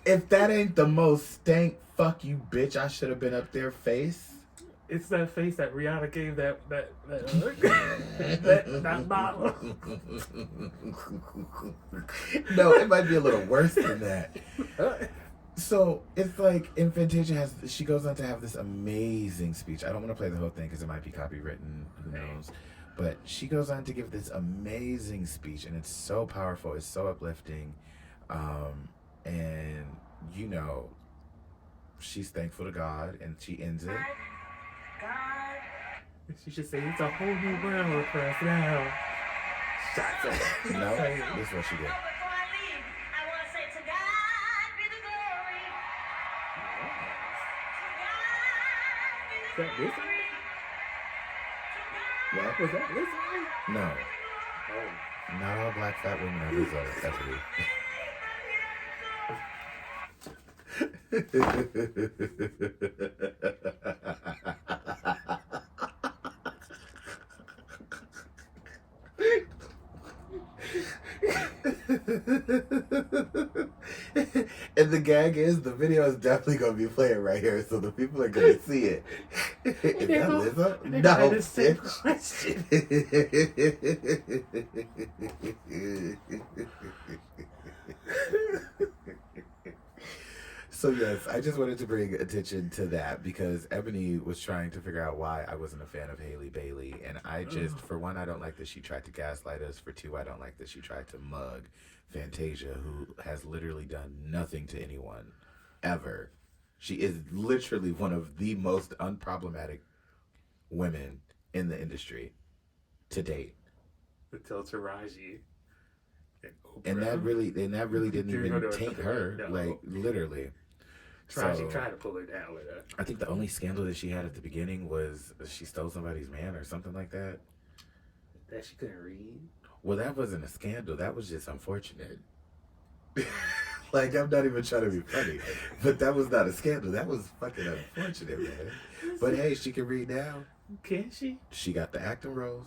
If that ain't the most stank fuck you bitch I should have been up there face. It's that face that Rihanna gave that model. No, it might be a little worse than that. So it's like in Fantasia she goes on to have this amazing speech. I don't want to play the whole thing because it might be copywritten, who knows. But she goes on to give this amazing speech and it's so powerful, it's so uplifting. And you know, she's thankful to God and she ends it. God. She should say it's a whole new world for us now. No, this is what she did. Before I leave, I want to say to God be the glory. To God be the glory. What? Was that Lizzo? No. Oh. Not all black fat women are Lizzo, Ebony. And the gag is the video is definitely gonna be playing right here, so the people are gonna see it. Is that Lizzo? No. The same question. So yes, I just wanted to bring attention to that because Ebony was trying to figure out why I wasn't a fan of Hailey Bailey, and I just, for one, I don't like that she tried to gaslight us. For two, I don't like that she tried to mug Fantasia, who has literally done nothing to anyone, ever. She is literally one of the most unproblematic women in the industry to date. Until Taraji. And that really didn't even taint her, No. like literally. She tried to pull her down with her. I think the only scandal that she had at the beginning was she stole somebody's man or something like that. That she couldn't read? Well, that wasn't a scandal. That was just unfortunate. Like, I'm not even trying to be funny. But that was not a scandal. That was fucking unfortunate, man. But hey, she can read now. Can she? She got the acting roles.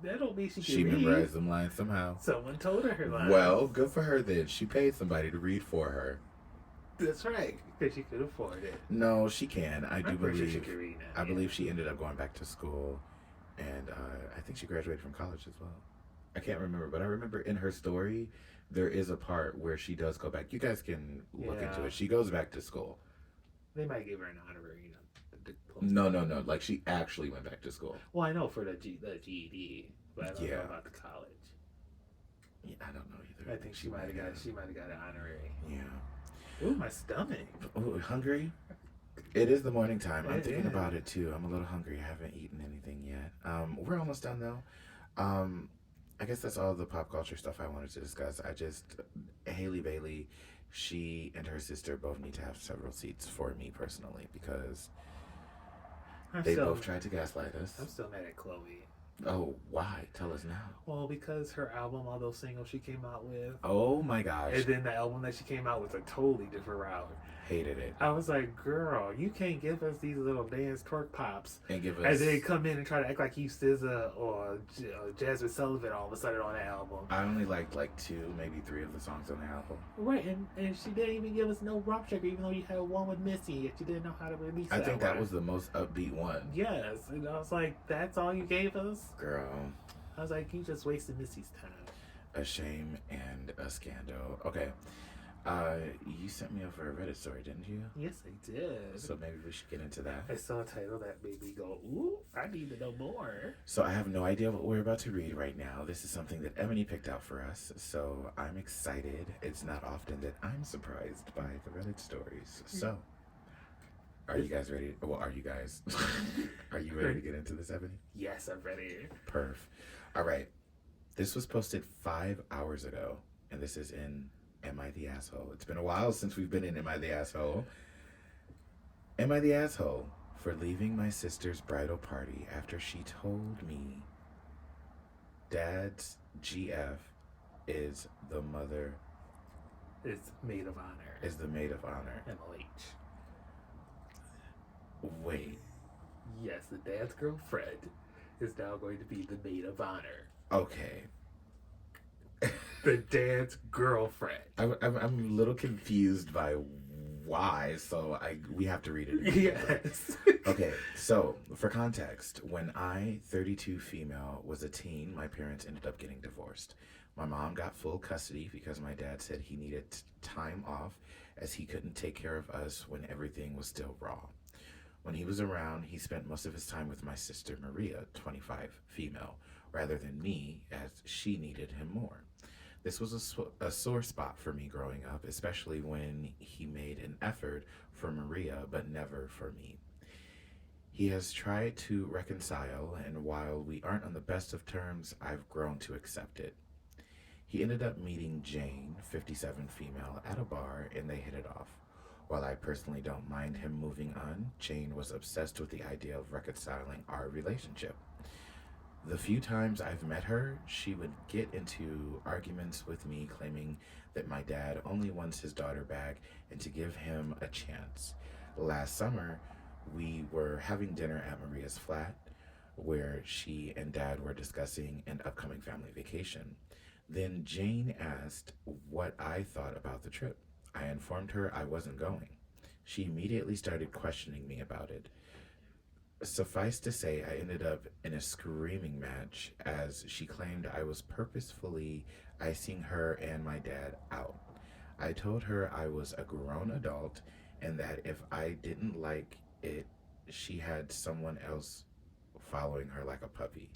That don't mean she can read. She memorized them lines somehow. Someone told her lines. Well, good for her then. She paid somebody to read for her. That's right. Because she could afford it. No, she can. I do believe. Sure she can read now. I believe she ended up going back to school. And I think she graduated from college as well. I can't remember, but I remember in her story, there is a part where she does go back. You guys can look into it. She goes back to school. They might give her an honorary. No. Like, she actually went back to school. Well, I know for the GED, but I don't know about the college. Yeah, I don't know either. I think she might have got an honorary. Yeah. Ooh, my stomach. Ooh, hungry? It is the morning time. I'm thinking about it too. I'm a little hungry. I haven't eaten anything yet. We're almost done though. I guess that's all the pop culture stuff I wanted to discuss. Haley Bailey, she and her sister both need to have several seats for me personally because they both tried to gaslight us. I'm still mad at Chloe. Oh, why? Tell us now. Well, because her album, all those singles she came out with. Oh my gosh. And then the album that she came out with a totally different route. Hated it. I was like, girl, you can't give us these little dance twerk pops. And give us... And then come in and try to act like you SZA or Jasmine Sullivan all of a sudden on the album. I only liked like 2, maybe 3 of the songs on the album. Right, and she didn't even give us no rock checker, even though you had one with Missy, yet you didn't know how to release I think that was the most upbeat one. Yes, and I was like, that's all you gave us? Girl. I was like, you just wasted Missy's time. A shame and a scandal. Okay. You sent me over a Reddit story, didn't you? Yes, I did. So maybe we should get into that. I saw a title that made me go, ooh, I need to know more. So I have no idea what we're about to read right now. This is something that Ebony picked out for us, so I'm excited. It's not often that I'm surprised by the Reddit stories. So, are you guys ready? Well, are you guys? Are you ready to get into this, Ebony? Yes, I'm ready. Perf. All right. This was posted 5 hours ago, and this is in Am I the Asshole? It's been a while since we've been in Am I the Asshole? Am I the asshole for leaving my sister's bridal party after she told me Dad's GF is the mother... Is maid of honor. Is the maid of honor. MOH. Wait. Yes, the dad's girlfriend is now going to be the maid of honor. Okay. The dad's girlfriend. I'm a little confused by why, so we have to read it. Yes. Okay, so for context, when I, 32 female, was a teen, my parents ended up getting divorced. My mom got full custody because my dad said he needed time off as he couldn't take care of us when everything was still raw. When he was around, he spent most of his time with my sister Maria, 25 female, rather than me, as she needed him more. This was a sore spot for me growing up, especially when he made an effort for Maria, but never for me. He has tried to reconcile, and while we aren't on the best of terms, I've grown to accept it. He ended up meeting Jane, 57 female, at a bar, and they hit it off. While I personally don't mind him moving on, Jane was obsessed with the idea of reconciling our relationship. The few times I've met her, she would get into arguments with me, claiming that my dad only wants his daughter back and to give him a chance. Last summer, we were having dinner at Maria's flat, where she and Dad were discussing an upcoming family vacation. Then Jane asked what I thought about the trip. I informed her I wasn't going. She immediately started questioning me about it. Suffice to say, I ended up in a screaming match as she claimed I was purposefully icing her and my dad out. I told her I was a grown adult and that if I didn't like it, she had someone else following her like a puppy.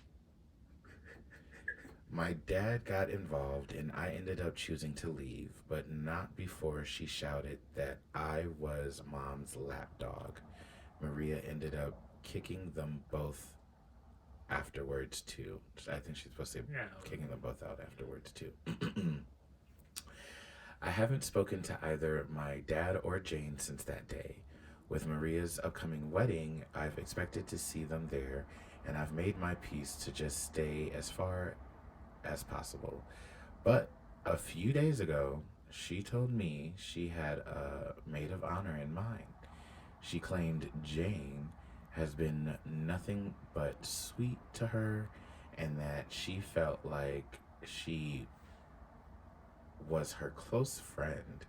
My dad got involved and I ended up choosing to leave, but not before she shouted that I was Mom's lapdog. Maria ended up kicking them both afterwards too. I think she's supposed to say kicking them both out afterwards too. I haven't spoken to either my dad or Jane since that day. With Maria's upcoming wedding, I've expected to see them there, and I've made my peace to just stay as far as possible. But a few days ago, she told me she had a maid of honor in mind. She claimed Jane has been nothing but sweet to her, and that she felt like she was her close friend.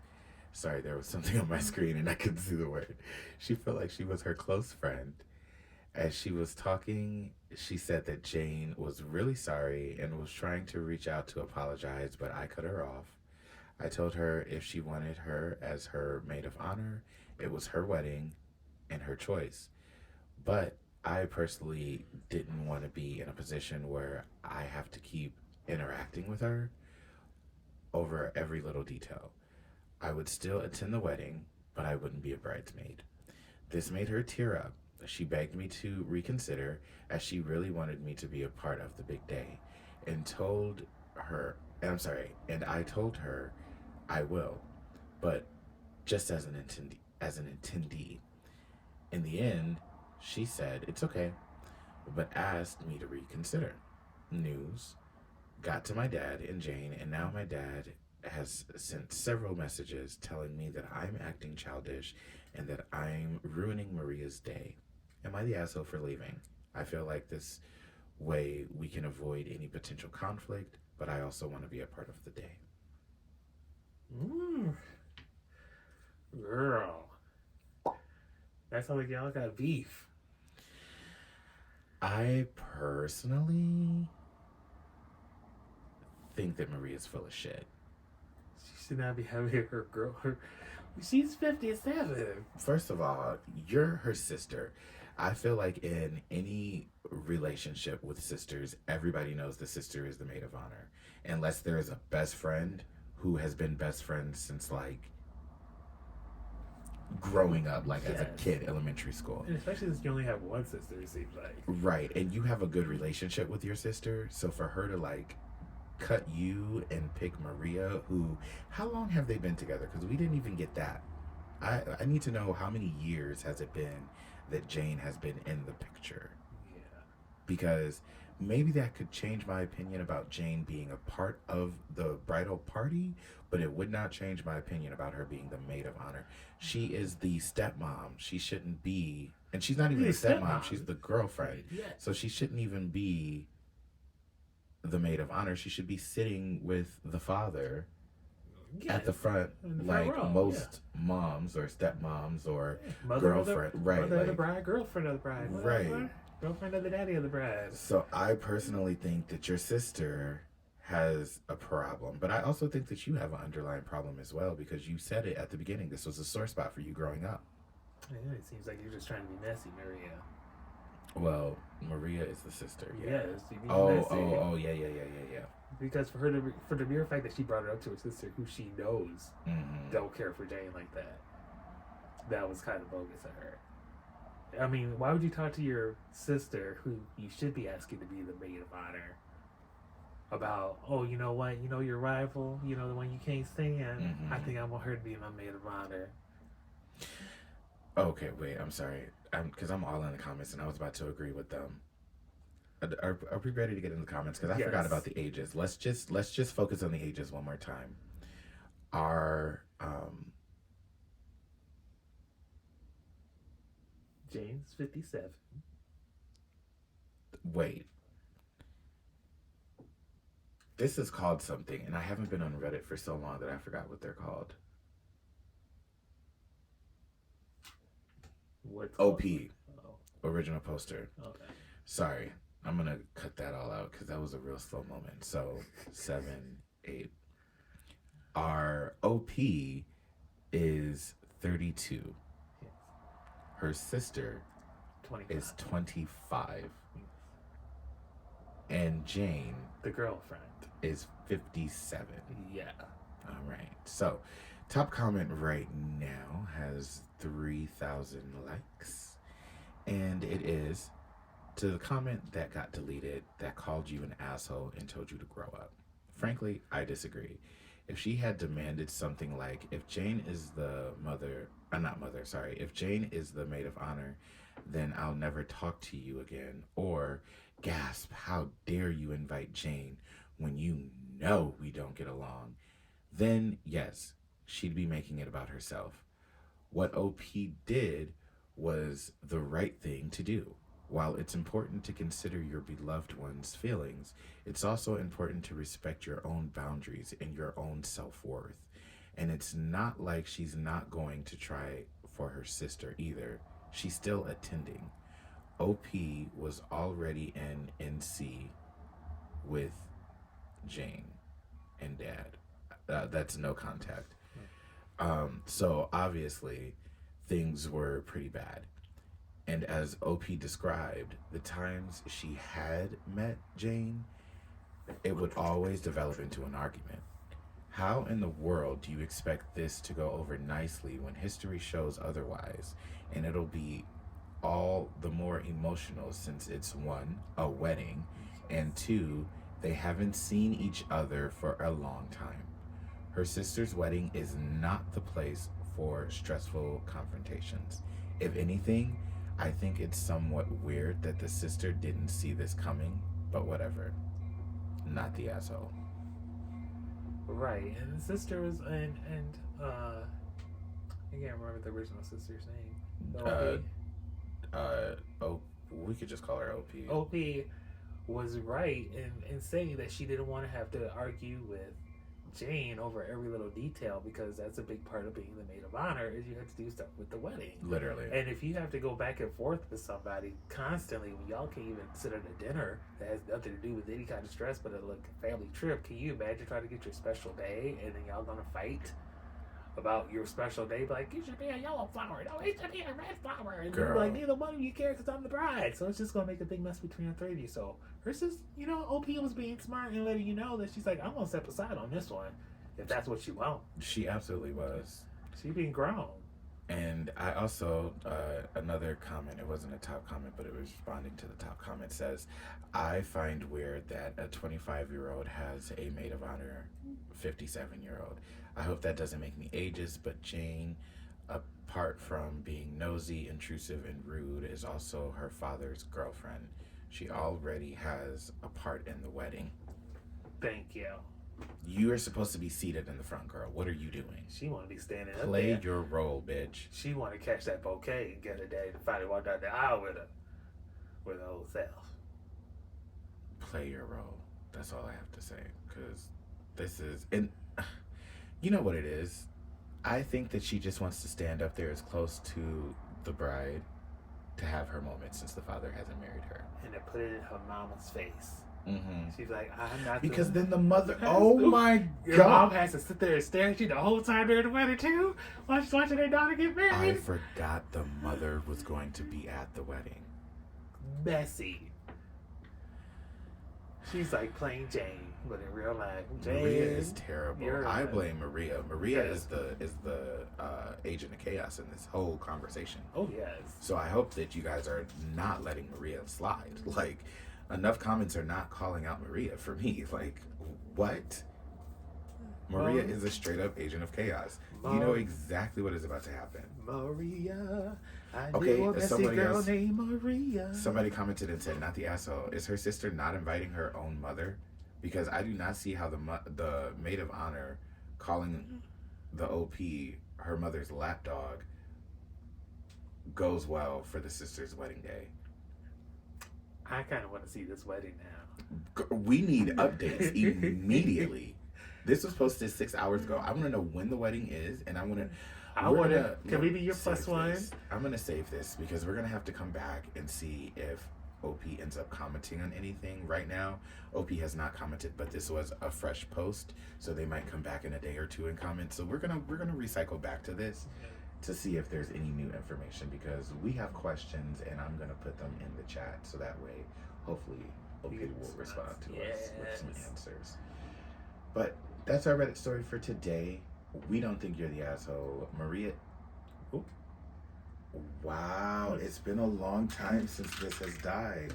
Sorry, there was something on my screen and I couldn't see the word. She felt like she was her close friend. As she was talking, she said that Jane was really sorry and was trying to reach out to apologize, but I cut her off. I told her if she wanted her as her maid of honor, it was her wedding and her choice. But I personally didn't want to be in a position where I have to keep interacting with her over every little detail. I would still attend the wedding, but I wouldn't be a bridesmaid. This made her tear up. She begged me to reconsider, as she really wanted me to be a part of the big day, and I told her I will, but just as an attendee. In the end, she said it's okay, but asked me to reconsider. News got to my dad and Jane, and now my dad has sent several messages telling me that I'm acting childish and that I'm ruining Maria's day. Am I the asshole for leaving? I feel like this way we can avoid any potential conflict, but I also want to be a part of the day. Girl. That sounds like y'all got beef. I personally think that Maria's full of shit. She should not be having her girl. She's 57. First of all, you're her sister. I feel like in any relationship with sisters, everybody knows the sister is the maid of honor. Unless there is a best friend who has been best friends since like growing up, like as a kid, elementary school. And especially since you only have one sister, it seems like. Right, and you have a good relationship with your sister, so for her to like cut you and pick Maria, who, how long have they been together? Because we didn't even get that. I need to know how many years has it been that Jane has been in the picture. Yeah. Because maybe that could change my opinion about Jane being a part of the bridal party, but it would not change my opinion about her being the maid of honor. She is the stepmom. She shouldn't be, and she's not even the stepmom, she's the girlfriend. Yes. So she shouldn't even be the maid of honor. She should be sitting with the father at the front, like most moms or stepmoms or girlfriend, right? Mother of the bride, girlfriend of the bride, right? Girlfriend of the daddy of the bride. So I personally think that your sister has a problem, but I also think that you have an underlying problem as well, because you said it at the beginning. This was a sore spot for you growing up. Yeah, it seems like you're just trying to be messy, Maria. Well, Maria is the sister. Yeah. Yes. Yeah, Yeah. Because for the mere fact that she brought it up to her sister, who she knows don't care for Jane like that, that was kind of bogus of her. I mean, why would you talk to your sister, who you should be asking to be the maid of honor, about, oh, you know what, your rival, the one you can't stand, I think I want her to be my maid of honor. Okay, wait, I'm sorry. Because I'm all in the comments and I was about to agree with them. Are we ready to get in the comments? Because I forgot about the ages. Let's just focus on the ages one more time. Jane's 57. Wait. This is called something, and I haven't been on Reddit for so long that I forgot what they're called. What's OP. Original poster. Okay. Sorry. I'm going to cut that all out because that was a real slow moment. So, 7, 8. Our OP is 32. Yes. Her sister 25. is 25. And Jane, the girlfriend, is 57. Yeah. All right. So, top comment right now has 3,000 likes. And it is to the comment that got deleted that called you an asshole and told you to grow up. Frankly, I disagree. if she had demanded something like, if Jane is the if Jane is the maid of honor, then I'll never talk to you again. Or, gasp, how dare you invite Jane when you know we don't get along. Then, yes, she'd be making it about herself. What OP did was the right thing to do. While it's important to consider your beloved one's feelings, it's also important to respect your own boundaries and your own self-worth. And it's not like she's not going to try for her sister either. She's still attending. OP was already in NC with Jane and Dad. That's no contact. So obviously things were pretty bad. And as OP described, the times she had met Jane, it would always develop into an argument. How in the world do you expect this to go over nicely when history shows otherwise? And it'll be all the more emotional since it's 1, a wedding, and 2, they haven't seen each other for a long time. Her sister's wedding is not the place for stressful confrontations. If anything, I think it's somewhat weird that the sister didn't see this coming, but whatever. Not the asshole. Right, and the sister was, and I can't remember the original sister's name. We could just call her OP. OP was right in saying that she didn't want to have to argue with Jane over every little detail, because that's a big part of being the maid of honor, is you have to do stuff with the wedding. Literally. And if you have to go back and forth with somebody constantly when y'all can't even sit at a dinner that has nothing to do with any kind of stress but a family trip, can you imagine trying to get your special day and then y'all gonna fight about your special day? Like, it should be a yellow flower, no, it should be a red flower. And you're like, neither one of you care because I'm the bride. So it's just gonna make a big mess between the three of you. So her sister, OP was being smart and letting you know that she's like, I'm gonna step aside on this one if that's what you want. She absolutely was. She being grown. And I also, another comment, it wasn't a top comment, but it was responding to the top comment, says, I find weird that a 25-year-old has a maid of honor 57-year-old. I hope that doesn't make me ageist, but Jane, apart from being nosy, intrusive, and rude, is also her father's girlfriend. She already has a part in the wedding. Thank you. You are supposed to be seated in the front, girl. What are you doing? She want to be standing up there. Play your role, bitch. She want to catch that bouquet and get her daddy to finally walk down the aisle with her old self. Play your role. That's all I have to say. Because this is... And you know what it is? I think that she just wants to stand up there as close to the bride to have her moment since the father hasn't married her. And to put it in her mama's face. Mm-hmm. She's like, I'm not. Because then the mother, oh my Your God. mom has to sit there and stare at you the whole time during the wedding too, while she's watching her daughter get married. I forgot the mother was going to be at the wedding. Messy. She's like playing Jane, but in real life, Maria is terrible. I blame Maria. Maria Yes. is the agent of chaos in this whole conversation. Oh yes. So I hope that you guys are not letting Maria slide. Like, enough comments are not calling out Maria for me. Like, what? Maria is a straight up agent of chaos. You know exactly what is about to happen. Maria. I Okay, knew a messy somebody girl else- named Maria. Somebody commented and said, not the asshole. Is her sister not inviting her own mother? Because I do not see how the maid of honor calling the OP her mother's lapdog goes well for the sister's wedding day. I kind of want to see this wedding now. We need updates immediately. This was posted 6 hours ago. I want to know when the wedding is, and Can we be your plus one? I'm going to save this because we're going to have to come back and see if OP ends up commenting on anything. Right now, OP has not commented, but this was a fresh post, so they might come back in a day or two and comment. So we're gonna recycle back to this to see if there's any new information, because we have questions and I'm gonna put them in the chat so that way hopefully OP will respond to us with some answers. But that's our Reddit story for today. We don't think you're the asshole, Maria. Oop. Wow, it's been a long time since this has died.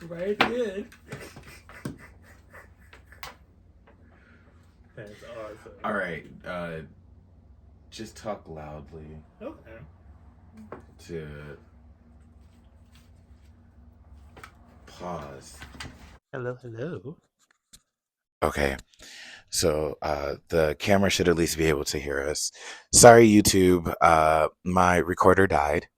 Right in. That's awesome. All right. Just talk loudly. Okay. To pause. Hello, hello. Okay. So the camera should at least be able to hear us. Sorry, YouTube. My recorder died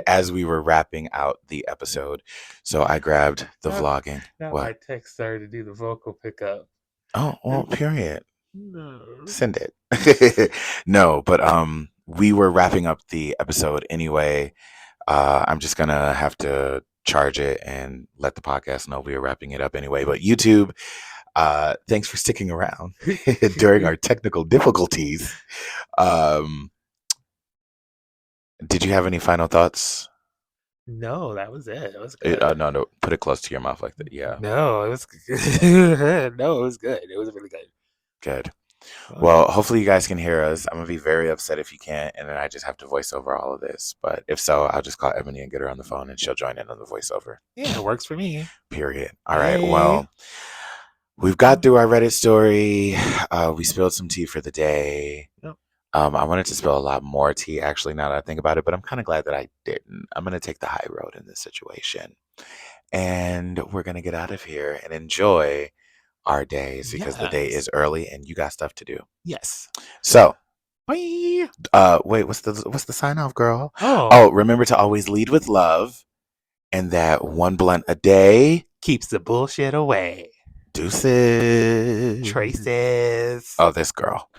as we were wrapping out the episode. So I grabbed the vlogging. Now What? my text started to do the vocal pickup. Oh, well, period. No. Send it. No, but we were wrapping up the episode anyway. I'm just gonna have to charge it and let the podcast know we are wrapping it up anyway. But YouTube, thanks for sticking around during our technical difficulties. Did you have any final thoughts? No, that was it. It was good. No, put it close to your mouth like that. Yeah. No, it was good. No, it was good. It was really good. Good. Well, hopefully you guys can hear us. I'm going to be very upset if you can't, and then I just have to voice over all of this. But if so, I'll just call Ebony and get her on the phone, and she'll join in on the voiceover. Yeah, it works for me. Period. All right. Well, we've got through our Reddit story. We spilled some tea for the day. Yep. I wanted to spill a lot more tea, actually, now that I think about it, but I'm kind of glad that I didn't. I'm going to take the high road in this situation. And we're going to get out of here and enjoy our days because the day is early and you got stuff to do. Yes. So, bye. Wait, what's the sign off, girl? Oh, remember to always lead with love, and that one blunt a day keeps the bullshit away. Deuces. Traces. Oh, this girl.